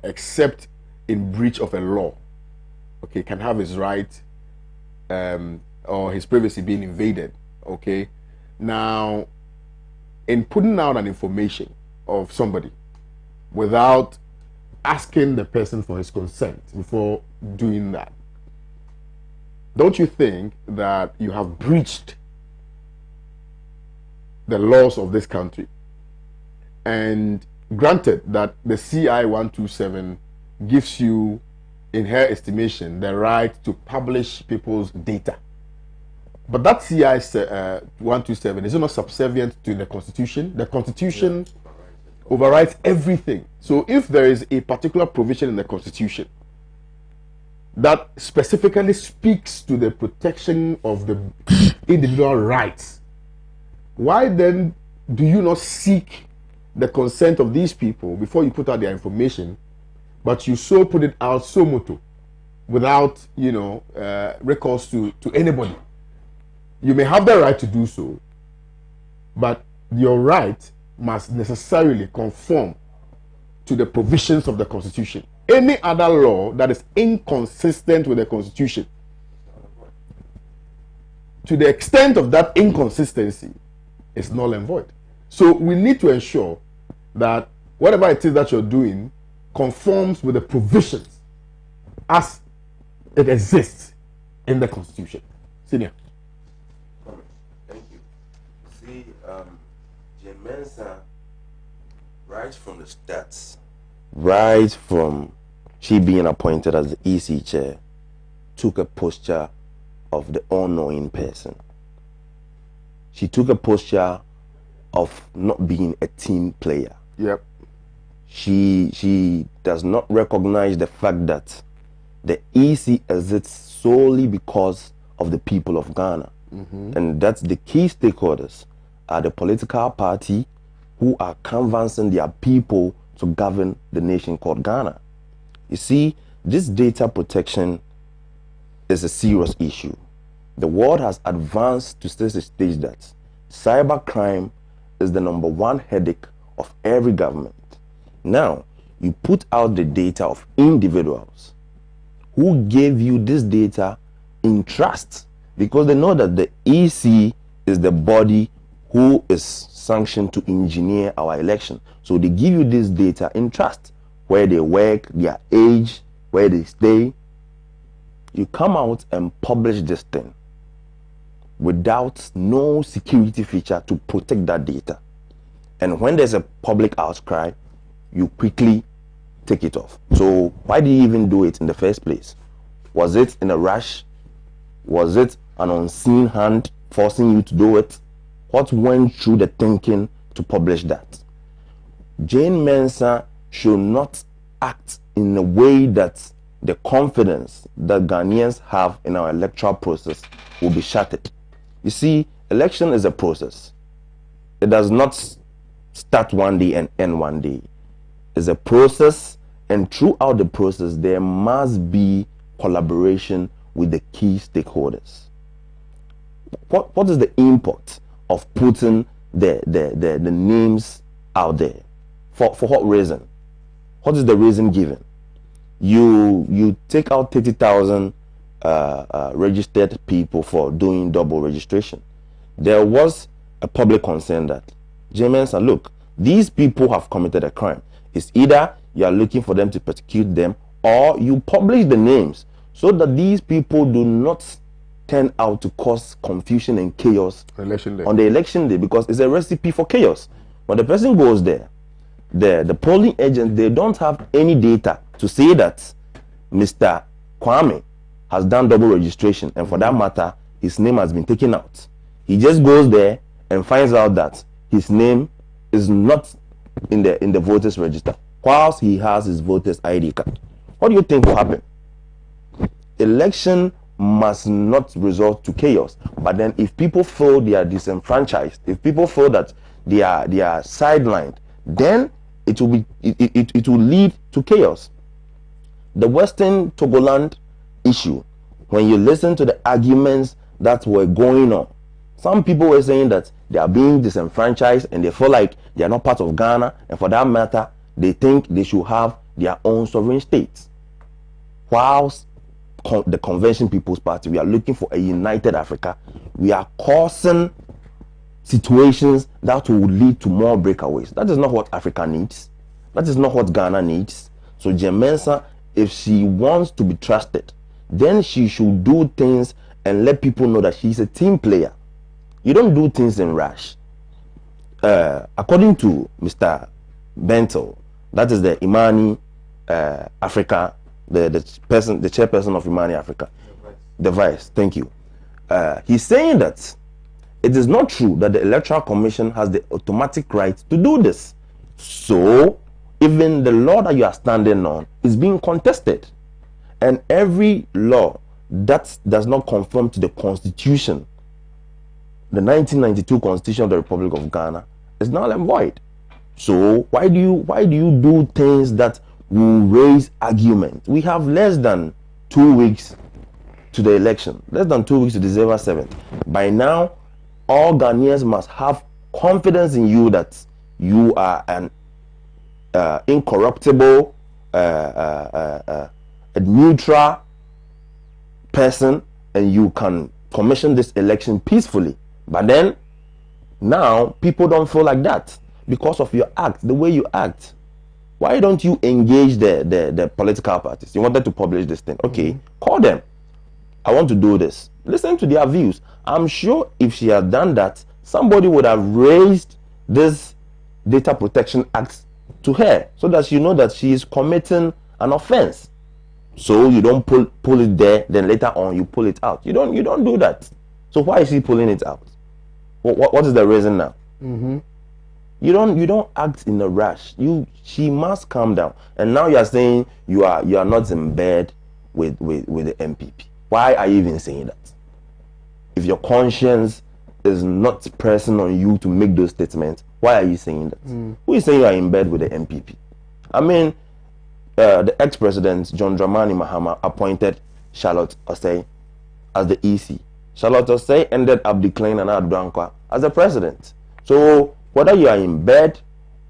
except in breach of a law, okay, can have his right or his privacy being invaded. Okay, now, in putting out an information of somebody without asking the person for his consent before doing that, don't you think that you have breached the laws of this country? And granted that the CI 127 gives you, in her estimation, the right to publish people's data, but that CI 127 is not subservient to the Constitution. The Constitution overrides everything. So if there is a particular provision in the Constitution that specifically speaks to the protection of the individual rights, why then do you not seek the consent of these people before you put out their information, but you so put it out so moto without recourse to anybody? You may have the right to do so, but your right must necessarily conform to the provisions of the Constitution. Any other law that is inconsistent with the Constitution, to the extent of that inconsistency, is null and void. So we need to ensure that whatever it is that you're doing conforms with the provisions as it exists in the Constitution. Senior. Thank you. See, Mensa, right from the stats, right from she being appointed as the EC chair, took a posture of the all-knowing person. She took a posture of not being a team player. Yep. she does not recognize the fact that the EC exists solely because of the people of Ghana. And that's the key stakeholders are the political party who are canvassing their people to govern the nation called Ghana. You see, this data protection is a serious issue. The world has advanced to such a stage that cybercrime is the #1 headache of every government. Now, you put out the data of individuals who gave you this data in trust, because they know that the EC is the body who is sanctioned to engineer our election. So they give you this data in trust, where they work, their age, where they stay. You come out and publish this thing without no security feature to protect that data. And when there's a public outcry, you quickly take it off. So why did you even do it in the first place? Was it in a rush? Was it an unseen hand forcing you to do it? What went through the thinking to publish that? Jane Mensah should not act in a way that the confidence that Ghanaians have in our electoral process will be shattered. You see, election is a process. It does not start one day and end one day. It's a process, and throughout the process, there must be collaboration with the key stakeholders. What is the import of putting the names out there? For what reason? What is the reason given? You take out 30,000 registered people for doing double registration. There was a public concern that, James, look, these people have committed a crime. It's either you are looking for them to prosecute them, or you publish the names so that these people do not turn out to cause confusion and chaos on the election day, because it's a recipe for chaos. When the person goes there, the polling agent, they don't have any data to say that Mr. Kwame has done double registration, and for that matter, his name has been taken out. He just goes there and finds out that his name is not in the voters register, whilst he has his voters ID card. What do you think will happen? Election must not resort to chaos. But then if people feel they are disenfranchised, if people feel that they are sidelined, then it will lead to chaos. The Western Togoland issue, when you listen to the arguments that were going on, some people were saying that they are being disenfranchised and they feel like they are not part of Ghana, and for that matter, they think they should have their own sovereign states. Whilst the Convention People's Party, we are looking for a united Africa. We are causing situations that will lead to more breakaways. That is not what Africa needs. That is not what Ghana needs. So Jane Mensah, if she wants to be trusted, then she should do things and let people know that she's a team player. You don't do things in rush. According to Mr. Bentel, that is the Imani Africa, the chairperson of Imani Africa, the vice. Thank you. He's saying that it is not true that the Electoral Commission has the automatic right to do this. So even the law that you are standing on is being contested, and every law that does not conform to the Constitution, the 1992 Constitution of the Republic of Ghana, is null and void. So why do you do things that will raise argument? We have less than 2 weeks to the election, less than 2 weeks to December 7th. By now, all Ghanaians must have confidence in you that you are an incorruptible, a neutral person, and you can commission this election peacefully. But then now people don't feel like that because of your act, the way you act. Why don't you engage the political parties? You wanted to publish this thing. Okay, call them. I want to do this. Listen to their views. I'm sure if she had done that, somebody would have raised this Data Protection Act to her so that you know that she is committing an offense. So you don't pull it there, then later on you pull it out. You don't do that. So why is she pulling it out? What is the reason now? You don't act in a rush. She must calm down. And now you are saying you are not in bed with the MPP. Why are you even saying that? If your conscience is not pressing on you to make those statements, why are you saying that? Who is saying you are in bed with the MPP? I mean, the ex-president John Dramani Mahama appointed Charlotte Osei as the EC. Charlotte Osei ended up declaring Nana Addo as the president. So whether you are in bed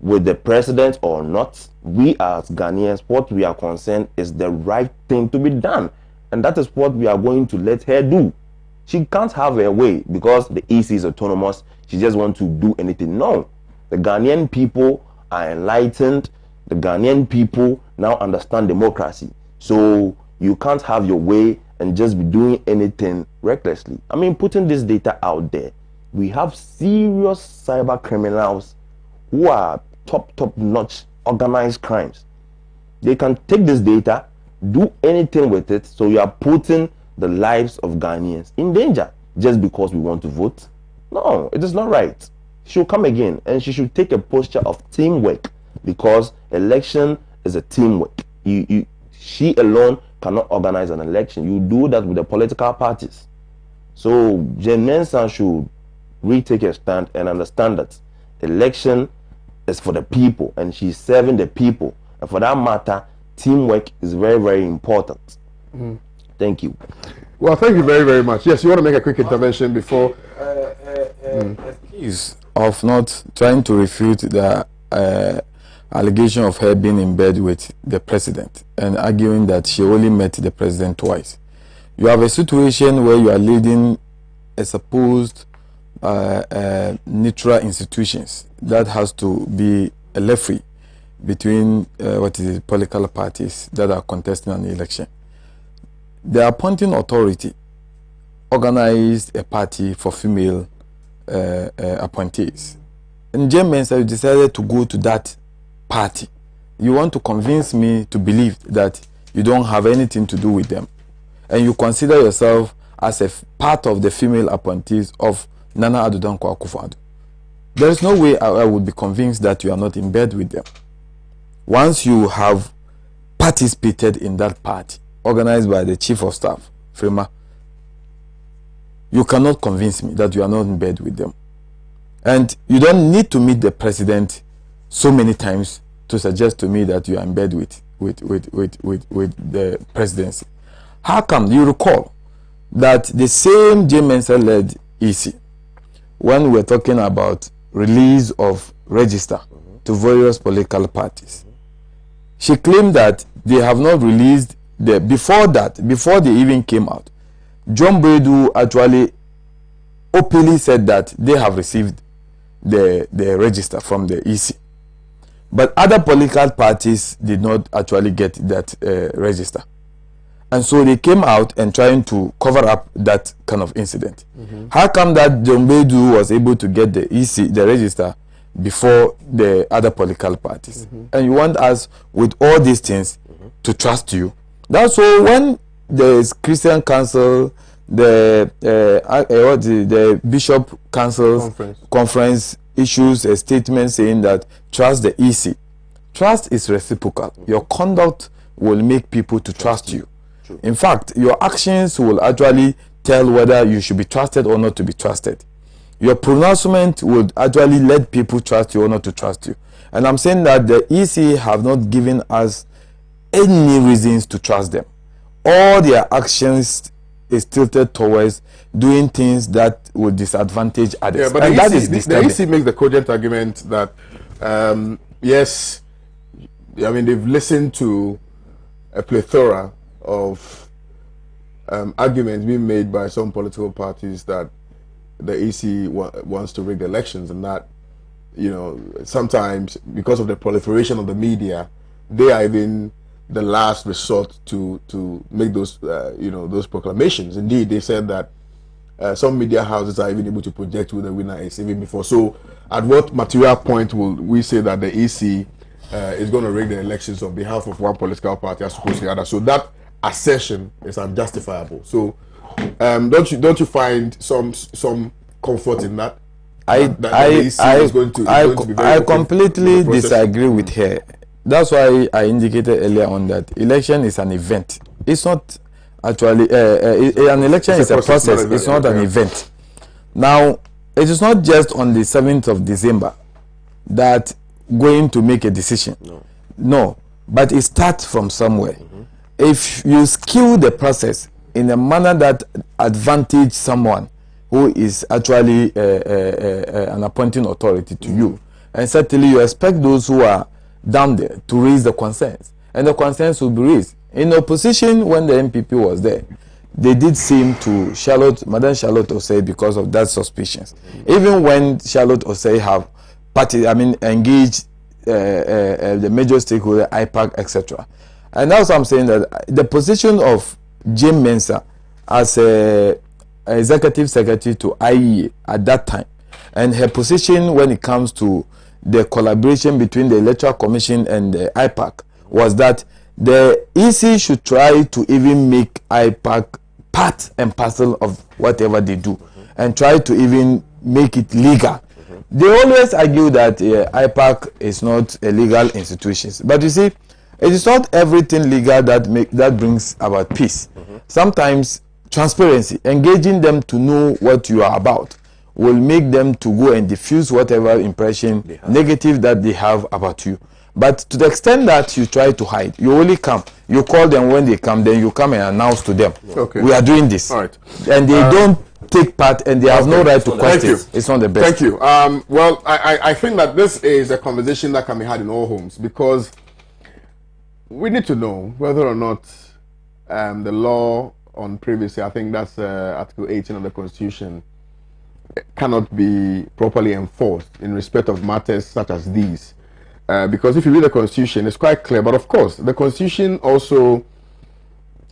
with the president or not, we as Ghanaians, what we are concerned is the right thing to be done. And that is what we are going to let her do. She can't have her way because the EC is autonomous. She just wants to do anything. No. The Ghanaian people are enlightened. The Ghanaian people now understand democracy. So you can't have your way and just be doing anything recklessly. I mean, putting this data out there, we have serious cyber criminals who are top-notch organized crimes. They can take this data, do anything with it, so you are putting the lives of Ghanaians in danger just because we want to vote. No, it is not right. She should come again and she should take a posture of teamwork, because election is a teamwork. She alone cannot organize an election. You do that with the political parties. So Jane Mensah should retake a stand and understand that election is for the people and she's serving the people. And for that matter, teamwork is very, very important. Thank you. Well, thank you very, very much. Yes, you want to make a quick intervention before? Excuse of not trying to refute the allegation of her being in bed with the president and arguing that she only met the president twice. You have a situation where you are leading a supposed neutral institutions that has to be a referee between political parties that are contesting an election. The appointing authority organized a party for female appointees. And Jane Mensah decided to go to that party. You want to convince me to believe that you don't have anything to do with them, and you consider yourself as a part of the female appointees of Nana Addo Dankwa Akufo-Addo. There is no way I would be convinced that you are not in bed with them. Once you have participated in that party organized by the chief of staff, Frema, you cannot convince me that you are not in bed with them. And you don't need to meet the president so many times to suggest to me that you are in bed with the presidency. How come? You recall that the same Jane Mensah led EC, when we were talking about release of register to various political parties, she claimed that they have not released before they even came out. John Bredu actually openly said that they have received the register from the EC. But other political parties did not actually get that register. And so they came out and trying to cover up that kind of incident. How come that John Bredu was able to get the EC, the register, before the other political parties? And you want us, with all these things, to trust you? That's why when the Christian Council, the Bishop Council conference issues a statement saying that trust the EC. Trust is reciprocal. Your conduct will make people to trust you. In fact, your actions will actually tell whether you should be trusted or not to be trusted. Your pronouncement would actually let people trust you or not to trust you. And I'm saying that the EC have not given us any reasons to trust them. All their actions is tilted towards doing things that will disadvantage others. Yeah, but and the EC makes the cogent argument that yes, I mean, they've listened to a plethora of arguments being made by some political parties that the EC wants to rig the elections, and that, you know, sometimes because of the proliferation of the media, they are even the last resort to make those you know, those proclamations. Indeed, they said that some media houses are even able to project who the winner is even before. So at what material point will we say that the EC is going to rig the elections on behalf of one political party as opposed to the other? So that assertion is unjustifiable. So don't you find some comfort in that? I completely disagree with her. That's why I indicated earlier on that election is an event. It's not actually an election is a process. It's not an event. Now, it is not just on the 7th of December that going to make a decision. No, but it starts from somewhere. If you skew the process in a manner that advantage someone who is actually an appointing authority to you, and certainly you expect those who are down there to raise the concerns, and the concerns will be raised. In opposition, when the MPP was there, they did seem to Madam Charlotte Osei because of that suspicions. Even when Charlotte Osei have engaged the major stakeholder, IPAC, etc. And also I'm saying that the position of Jim Mensah as a executive secretary to IEA at that time, and her position when it comes to the collaboration between the Electoral Commission and the IPAC was that the EC should try to even make IPAC part and parcel of whatever they do, and try to even make it legal. They always argue that IPAC is not a legal institution, but you see, it is not everything legal that brings about peace. Sometimes transparency, engaging them to know what you are about, will make them to go and diffuse whatever impression negative that they have about you. But to the extent that you try to hide, you only come, you call them when they come, then you come and announce to them, we are doing this. All right. And they don't take part, and they have no right to question. It's not the best. Thank you. Well, I think that this is a conversation that can be had in all homes, because we need to know whether or not the law on privacy, I think that's Article 18 of the Constitution, cannot be properly enforced in respect of matters such as these. Because if you read the Constitution, it's quite clear. But of course, the Constitution also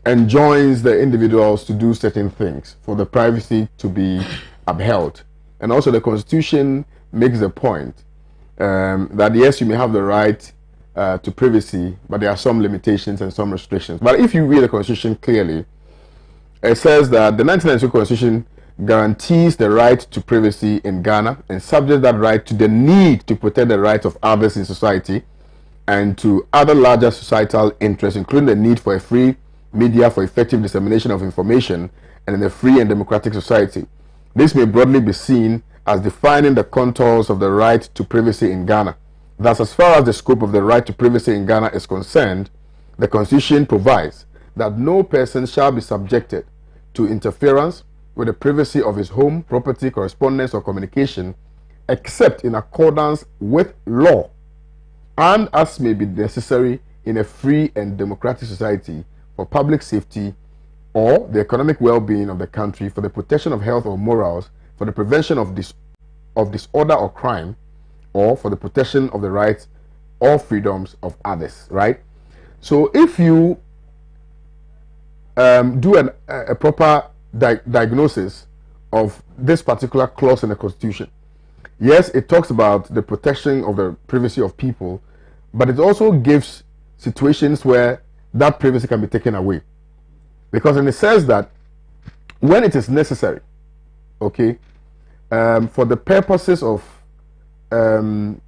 enjoins the individuals to do certain things for the privacy to be upheld. And also the Constitution makes the point that yes, you may have the right to privacy, but there are some limitations and some restrictions. But if you read the Constitution clearly, it says that the 1992 Constitution guarantees the right to privacy in Ghana and subjects that right to the need to protect the rights of others in society and to other larger societal interests, including the need for a free media for effective dissemination of information and in a free and democratic society. This may broadly be seen as defining the contours of the right to privacy in Ghana. Thus, as far as the scope of the right to privacy in Ghana is concerned, the Constitution provides that no person shall be subjected to interference with the privacy of his home, property, correspondence, or communication, except in accordance with law, and as may be necessary in a free and democratic society for public safety or the economic well-being of the country, for the protection of health or morals, for the prevention of disorder or crime, or for the protection of the rights or freedoms of others, right? So if you do a proper diagnosis of this particular clause in the Constitution, yes, it talks about the protection of the privacy of people, but it also gives situations where that privacy can be taken away. Because then it says that when it is necessary, okay, for the purposes of when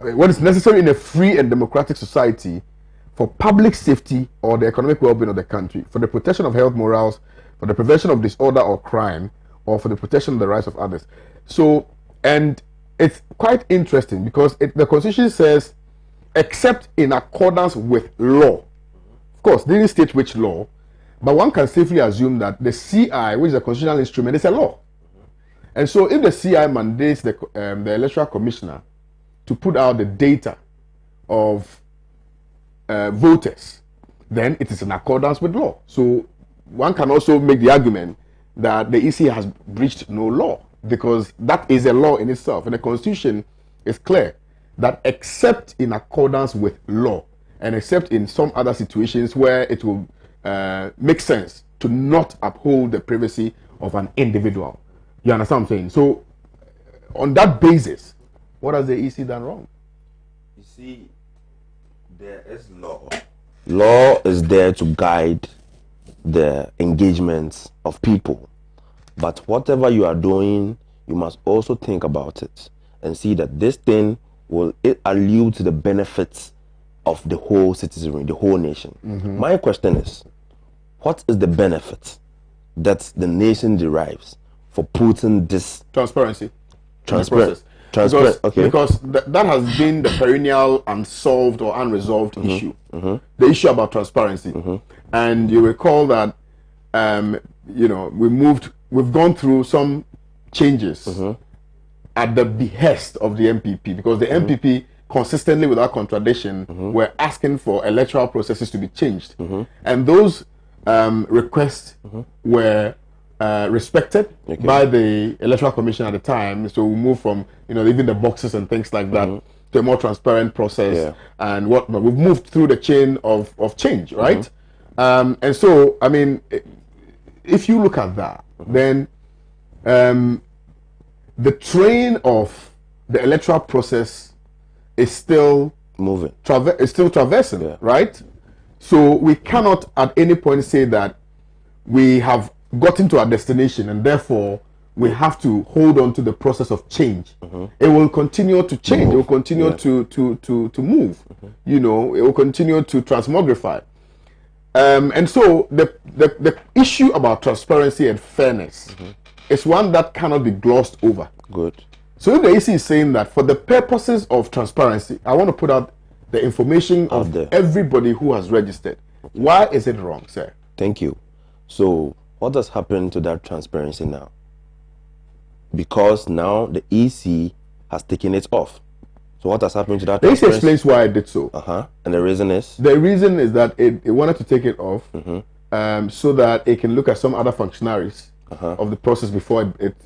it's necessary in a free and democratic society for public safety or the economic well-being of the country, for the protection of health, morals, for the prevention of disorder or crime, or for the protection of the rights of others. So, and it's quite interesting because the Constitution says, except in accordance with law. Of course, they didn't state which law, but one can safely assume that the CI, which is a constitutional instrument, is a law. And so if the CI mandates the Electoral Commissioner to put out the data of voters, then it is in accordance with law. So one can also make the argument that the EC has breached no law, because that is a law in itself. And the Constitution is clear that except in accordance with law, and except in some other situations where it will make sense to not uphold the privacy of an individual. You understand what I'm saying? So, on that basis, what has the EC done wrong? You see, there is law. Law is there to guide the engagements of people. But whatever you are doing, you must also think about it and see that this thing will allude to the benefits of the whole citizenry, the whole nation. My question is, what is the benefit that the nation derives for putting this Transparency. transparent? Because that has been the perennial unsolved or unresolved issue. The issue about transparency. And you recall that we've gone through some changes at the behest of the MPP, because the MPP consistently, without contradiction, were asking for electoral processes to be changed, and those requests were respected by the Electoral Commission at the time. So we moved from even the boxes and things like that to a more transparent process, and whatnot. We've moved through the chain of change, right? And so, I mean, if you look at that, then the train of the electoral process is still moving, is still traversing, right? So we cannot at any point say that we have gotten to our destination and therefore we have to hold on to the process of change. It will continue to change. It will continue to move. It will continue to transmogrify. And so the issue about transparency and fairness is one that cannot be glossed over. Good. So if the EC is saying that for the purposes of transparency, I want to put out the information of everybody who has registered, why is it wrong, sir? Thank you. So what has happened to that transparency now? Because now the EC has taken it off. So what has happened to that? The EC explains why it did so. And the reason is? The reason is that it wanted to take it off so that it can look at some other functionaries of the process before it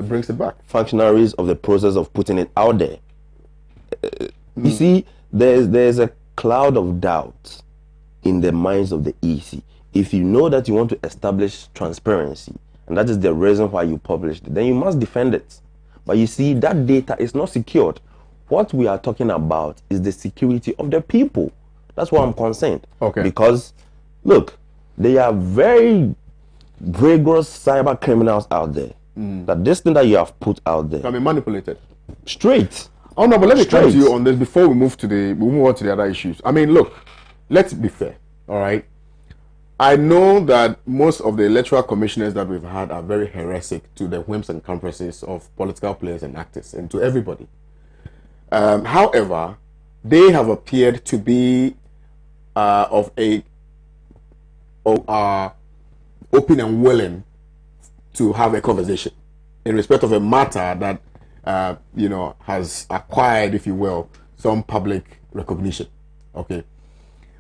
brings it back. Functionaries of the process of putting it out there. You see, there's a cloud of doubt in the minds of the EC. If you know that you want to establish transparency, and that is the reason why you published it, then you must defend it. But you see, that data is not secured. What we are talking about is the security of the people. That's why I'm concerned. Okay. Because, look, there are very rigorous cyber criminals out there. That this thing that you have put out there can be manipulated. Straight. Oh no, but let me come to you on this before we move on to the other issues. I mean, look, let's be fair. All right. I know that most of the electoral commissioners that we've had are very heretic to the whims and caprices of political players and actors and to everybody. However, they have appeared to be open and willing to have a conversation in respect of a matter that has acquired, if you will, some public recognition. Okay,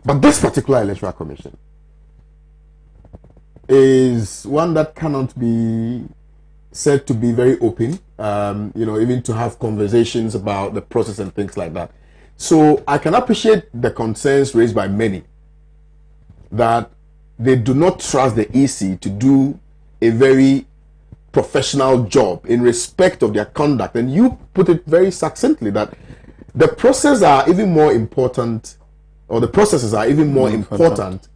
but this particular electoral commission is one that cannot be said to be very open, even to have conversations about the process and things like that. So I can appreciate the concerns raised by many that they do not trust the EC to do a very professional job in respect of their conduct. And you put it very succinctly that the processes are even more important, or the processes are even more important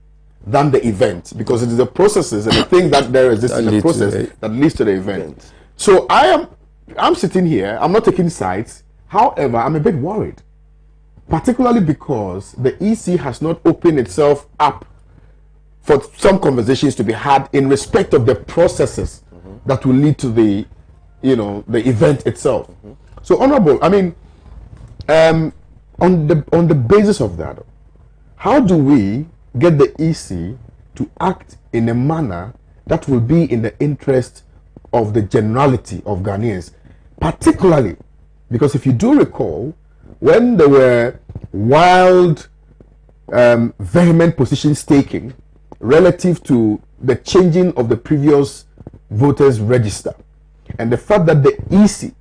than the event, because it is the processes and the thing that there is in the process that leads to the event. So I'm sitting here, I'm not taking sides. However, I'm a bit worried, particularly because the EC has not opened itself up for some conversations to be had in respect of the processes that will lead to the the event itself. So Honorable, I mean, on the basis of that, how do we get the EC to act in a manner that will be in the interest of the generality of Ghanaians, particularly because if you do recall, when there were wild, vehement positions taken relative to the changing of the previous voters register, and the fact that the EC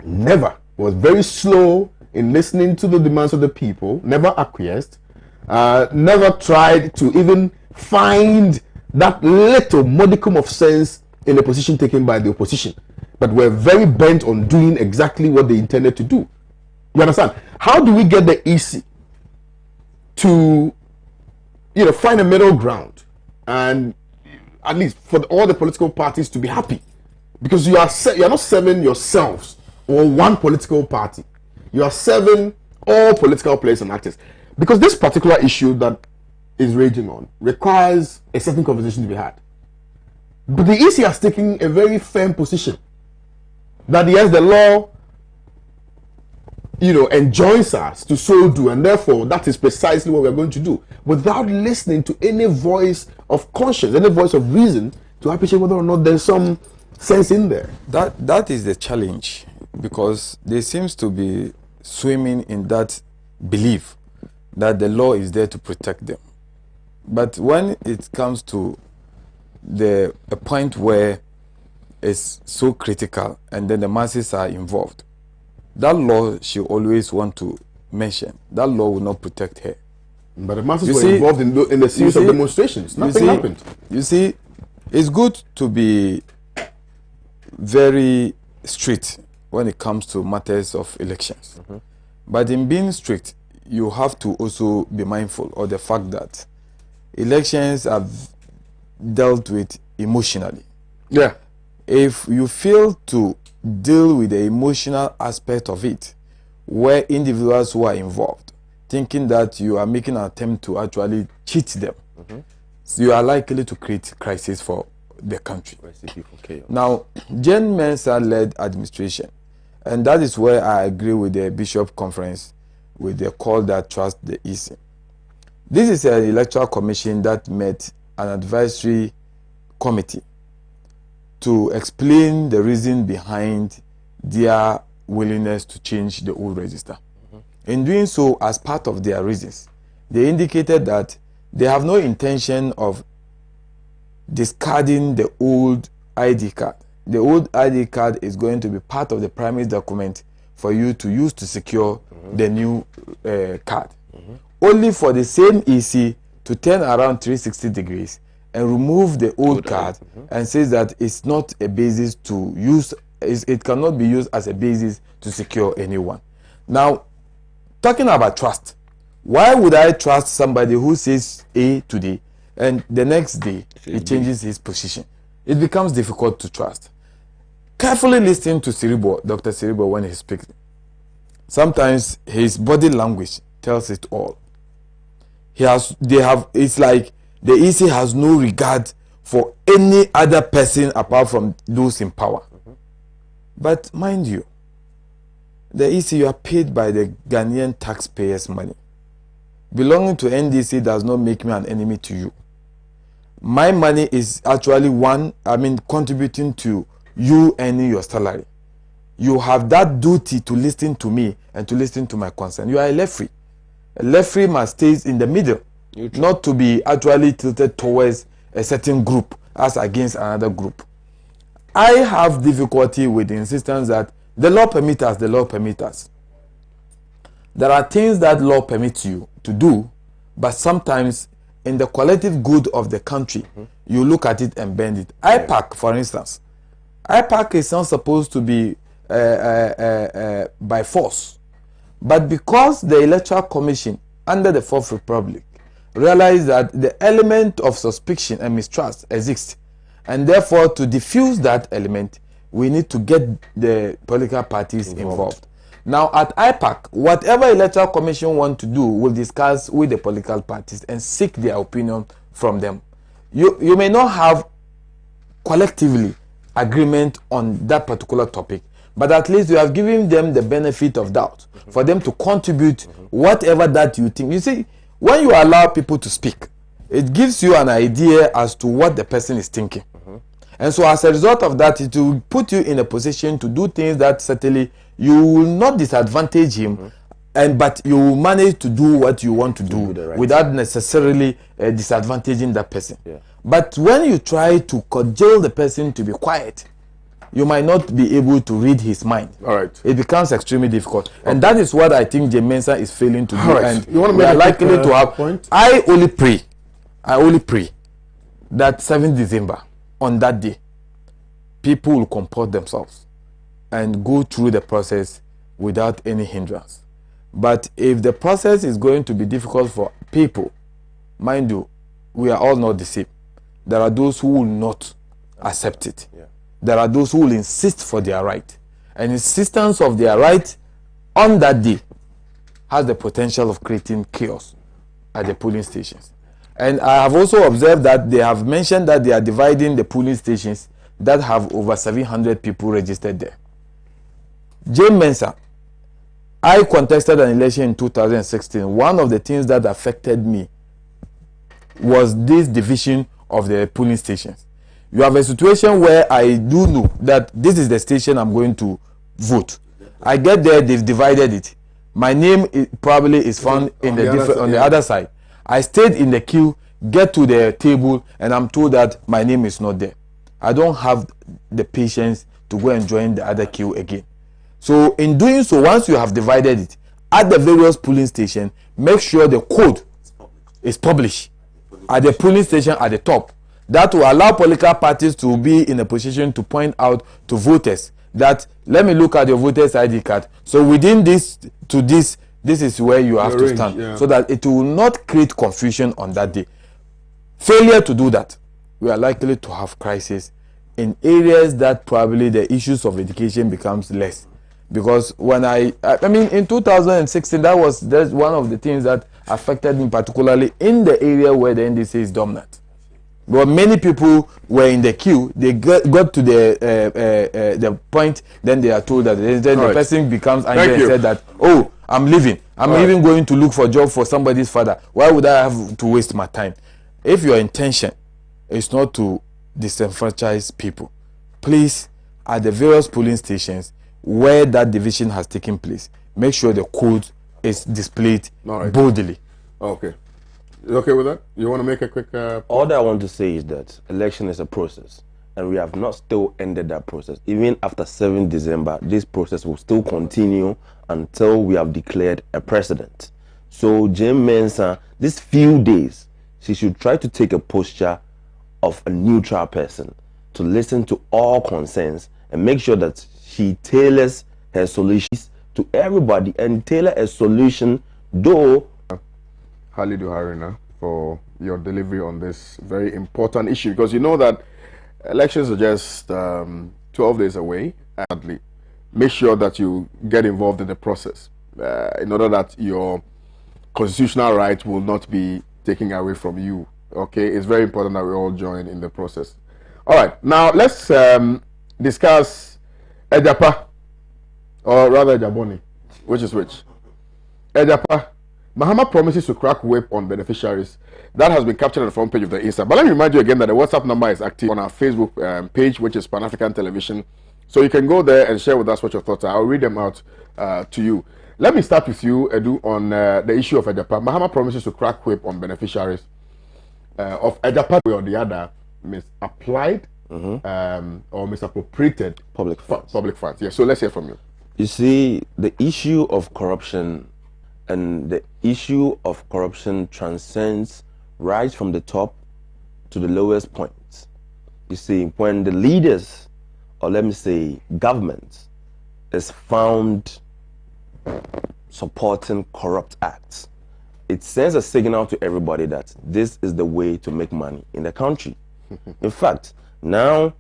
never was very slow in listening to the demands of the people, never acquiesced, never tried to even find that little modicum of sense in the position taken by the opposition, but were very bent on doing exactly what they intended to do. You understand? How do we get the EC to find a middle ground, and at least for all the political parties to be happy Because you are not serving yourselves or one political party. You are serving all political players and actors. Because this particular issue that is raging on requires a certain conversation to be had. But the EC has taken a very firm position that yes, the law, enjoins us to so do, and therefore that is precisely what we are going to do, without listening to any voice of conscience, any voice of reason to appreciate whether or not there's some sense in there. That is the challenge, because they seems to be swimming in that belief that the law is there to protect them. But when it comes to a point where it's so critical and then the masses are involved, that law she always want to mention, that law will not protect her. But the masses were involved in a series of demonstrations. Nothing happened. You see, it's good to be very strict when it comes to matters of elections. But in being strict, you have to also be mindful of the fact that elections are dealt with emotionally. Yeah. If you fail to deal with the emotional aspect of it, where individuals who are involved thinking that you are making an attempt to actually cheat them, so you are likely to create crisis for the country. Now, Jane Mensah led administration, and that is where I agree with the Bishop Conference with the call that trust the EC. This is an electoral commission that met an advisory committee to explain the reason behind their willingness to change the old register. In doing so, as part of their reasons, they indicated that they have no intention of discarding the old ID card. The old ID card is going to be part of the primary document for you to use to secure the new card. Only for the same EC to turn around 360 degrees and remove the old card and says that it's not a basis to use, it cannot be used as a basis to secure anyone. Now, talking about trust, why would I trust somebody who says A today and the next day he changes his position? It becomes difficult to trust. Carefully listen to Dr. Siribo when he speaks. Sometimes his body language tells it all. It's like the EC has no regard for any other person apart from those in power. But mind you, the EC, you are paid by the Ghanaian taxpayers' money. Belonging to NDC does not make me an enemy to you. My money is actually contributing to you earning your salary. You have that duty to listen to me and to listen to my concern. You are a referee. A referee must stay in the middle, not to be actually tilted towards a certain group as against another group. I have difficulty with the insistence that the law permits us, the law permits us. There are things that law permits you to do, but sometimes in the collective good of the country, you look at it and bend it. IPAC, for instance. IPAC is not supposed to be by force. But because the Electoral Commission under the Fourth Republic realized that the element of suspicion and mistrust exists, and therefore to diffuse that element, we need to get the political parties involved. Now at IPAC, whatever Electoral Commission want to do will discuss with the political parties and seek their opinion from them. You may not have collectively agreement on that particular topic, but at least you have given them the benefit of doubt for them to contribute whatever that you think. You see, when you allow people to speak, it gives you an idea as to what the person is thinking. And so as a result of that, it will put you in a position to do things that certainly you will not disadvantage him, but you will manage to do what you want to do without necessarily disadvantaging that person. But when you try to cajole the person to be quiet, you might not be able to read his mind. All right. It becomes extremely difficult. Okay. And that is what I think Jane Mensah is failing to do. Right. And you want to we make are likely to have point? I only pray that 7th December, on that day, people will comport themselves and go through the process without any hindrance. But if the process is going to be difficult for people, mind you, we are all not the same. There are those who will not accept it. there are those who will insist for their right. And insistence of their right on that day has the potential of creating chaos at the polling stations. And I have also observed that they have mentioned that they are dividing the polling stations that have over 700 people registered there. James Mensah, I contested an election in 2016. One of the things that affected me was this division of the polling stations. You have a situation where I do know that this is the station I'm going to vote. I get there, they've divided it. My name probably is found in the other side. I stayed in the queue, get to the table, and I'm told that my name is not there. I don't have the patience to go and join the other queue again. So in doing so, once you have divided it, at the various polling stations, make sure the code is published at the polling station at the top. That will allow political parties to be in a position to point out to voters that, let me look at your voter's ID card. So within this to this is where you have to stand, so that it will not create confusion on that day. Failure to do that, we are likely to have crisis in areas that probably the issues of education becomes less. Because when I mean in 2016, that's one of the things that affected me, particularly in the area where the NDC is dominant. But many people were in the queue. They got to the point, then they are told that the person becomes angry and said that, oh, I'm leaving. I'm even going to look for a job for somebody's father. Why would I have to waste my time? If your intention is not to disenfranchise people, please, at the various polling stations where that division has taken place, make sure the code is displayed boldly. Okay. You okay with that? You want to make a quick... All that I want to say is that election is a process, and we have not still ended that process. Even after 7 December, this process will still continue until we have declared a president. So James Mensah, these few days, she should try to take a posture of a neutral person, to listen to all concerns and make sure that she tailors her solutions to everybody and tailor a solution, though. Halidu Harina, for your delivery on this very important issue, because you know that elections are just 12 days away. And make sure that you get involved in the process in order that your constitutional right will not be taken away from you. Okay, it's very important that we all join in the process. All right, now let's discuss Ejapa, or rather Ejaboni, which is which. Ejapa, Mahama promises to crack whip on beneficiaries. That has been captured on the front page of the Insta. But let me remind you again that the WhatsApp number is active on our Facebook page, which is Pan African Television. So you can go there and share with us what your thoughts are. I'll read them out to you. Let me start with you, Edu, on the issue of Ejapa. Mahama promises to crack whip on beneficiaries of Ejapa or the other misapplied or misappropriated public funds. Yeah, so let's hear from you. You see, the issue of corruption and the issue of corruption transcends right from the top to the lowest point. You see, when the leaders, or let me say government, is found supporting corrupt acts, it sends a signal to everybody that this is the way to make money in the country. In fact, now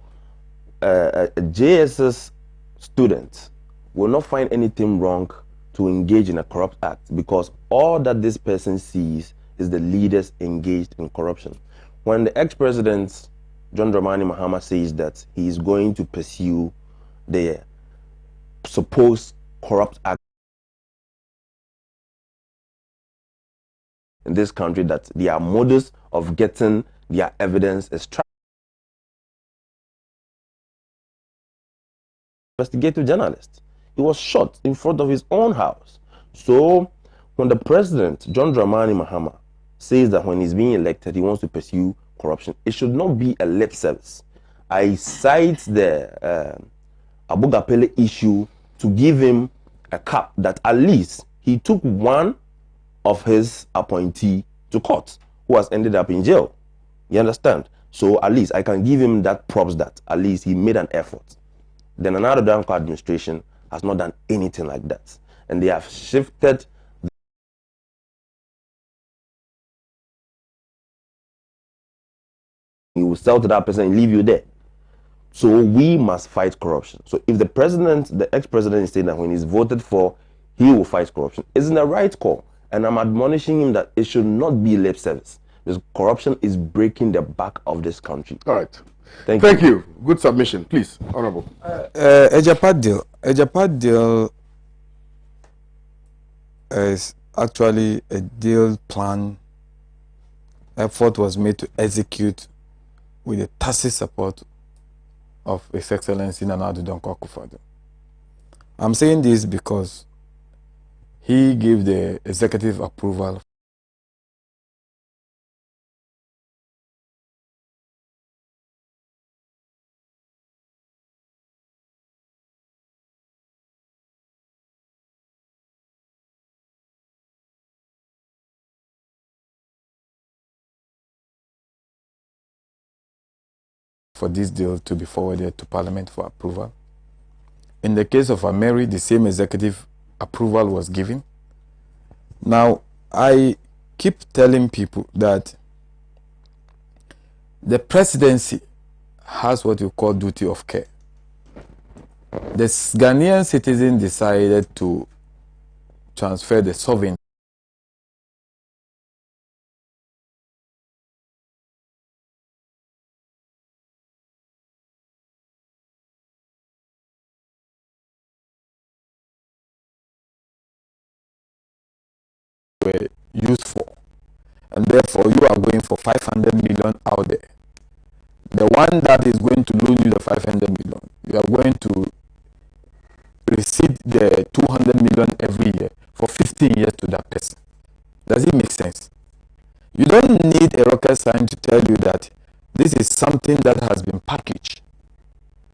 a JSS student will not find anything wrong to engage in a corrupt act, because all that this person sees is the leaders engaged in corruption. When the ex-president John Dramani Mahama says that he is going to pursue the supposed corrupt act in this country, that their modus of getting their evidence is investigative journalist. He was shot in front of his own house. So when the president, John Dramani Mahama, says that when he's being elected, he wants to pursue corruption, it should not be a lip service. I cite the Abu Gapele issue to give him a cap that at least he took one of his appointee to court who has ended up in jail. You understand? So at least I can give him that props, that at least he made an effort. Then another Danso administration has not done anything like that, and they have shifted. You will sell to that person and leave you there. So we must fight corruption. So if the president, the ex-president is saying that when he's voted for, he will fight corruption, it's in the right call. And I'm admonishing him that it should not be lip service, because corruption is breaking the back of this country. All right. Thank you. Good submission. Please, Honorable. Ejapad deal is actually a deal plan. Effort was made to execute with the tacit support of His Excellency Nana Addo Dankwa Akufo-Addo. I'm saying this because he gave the executive approval for this deal to be forwarded to Parliament for approval. In the case of Ameri, the same executive approval was given. Now, I keep telling people that the presidency has what you call duty of care. The Ghanaian citizen decided to transfer the sovereignty were used for, and therefore you are going for 500 million out there. The one that is going to loan you the 500 million, you are going to receive the 200 million every year for 15 years to that person. Does it make sense? You don't need a rocket science to tell you that this is something that has been packaged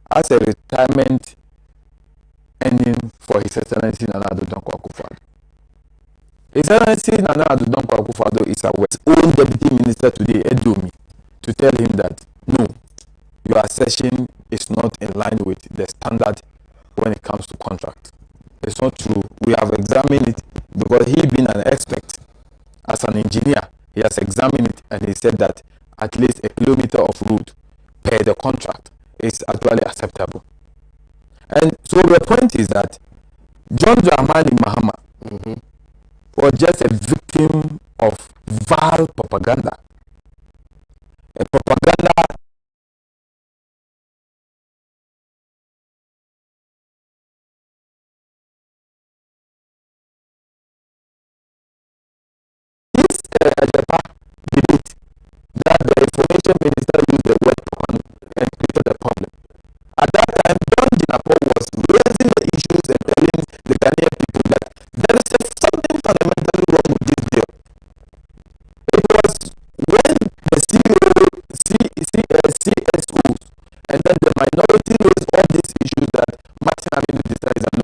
as a retirement ending for His Excellency Nana Addo Dankwa Akufo-Addo. His Excellency Nana Addo Dankwa Akufo-Addo is our own Deputy Minister today, Edomi, to tell him that no, your assertion is not in line with the standard when it comes to contract. It's not true. We have examined it because he being an expert as an engineer, he has examined it and he said that at least a kilometer of road per the contract is actually acceptable. And so the point is that John Dramani Mahama was just a victim of vile propaganda. A propaganda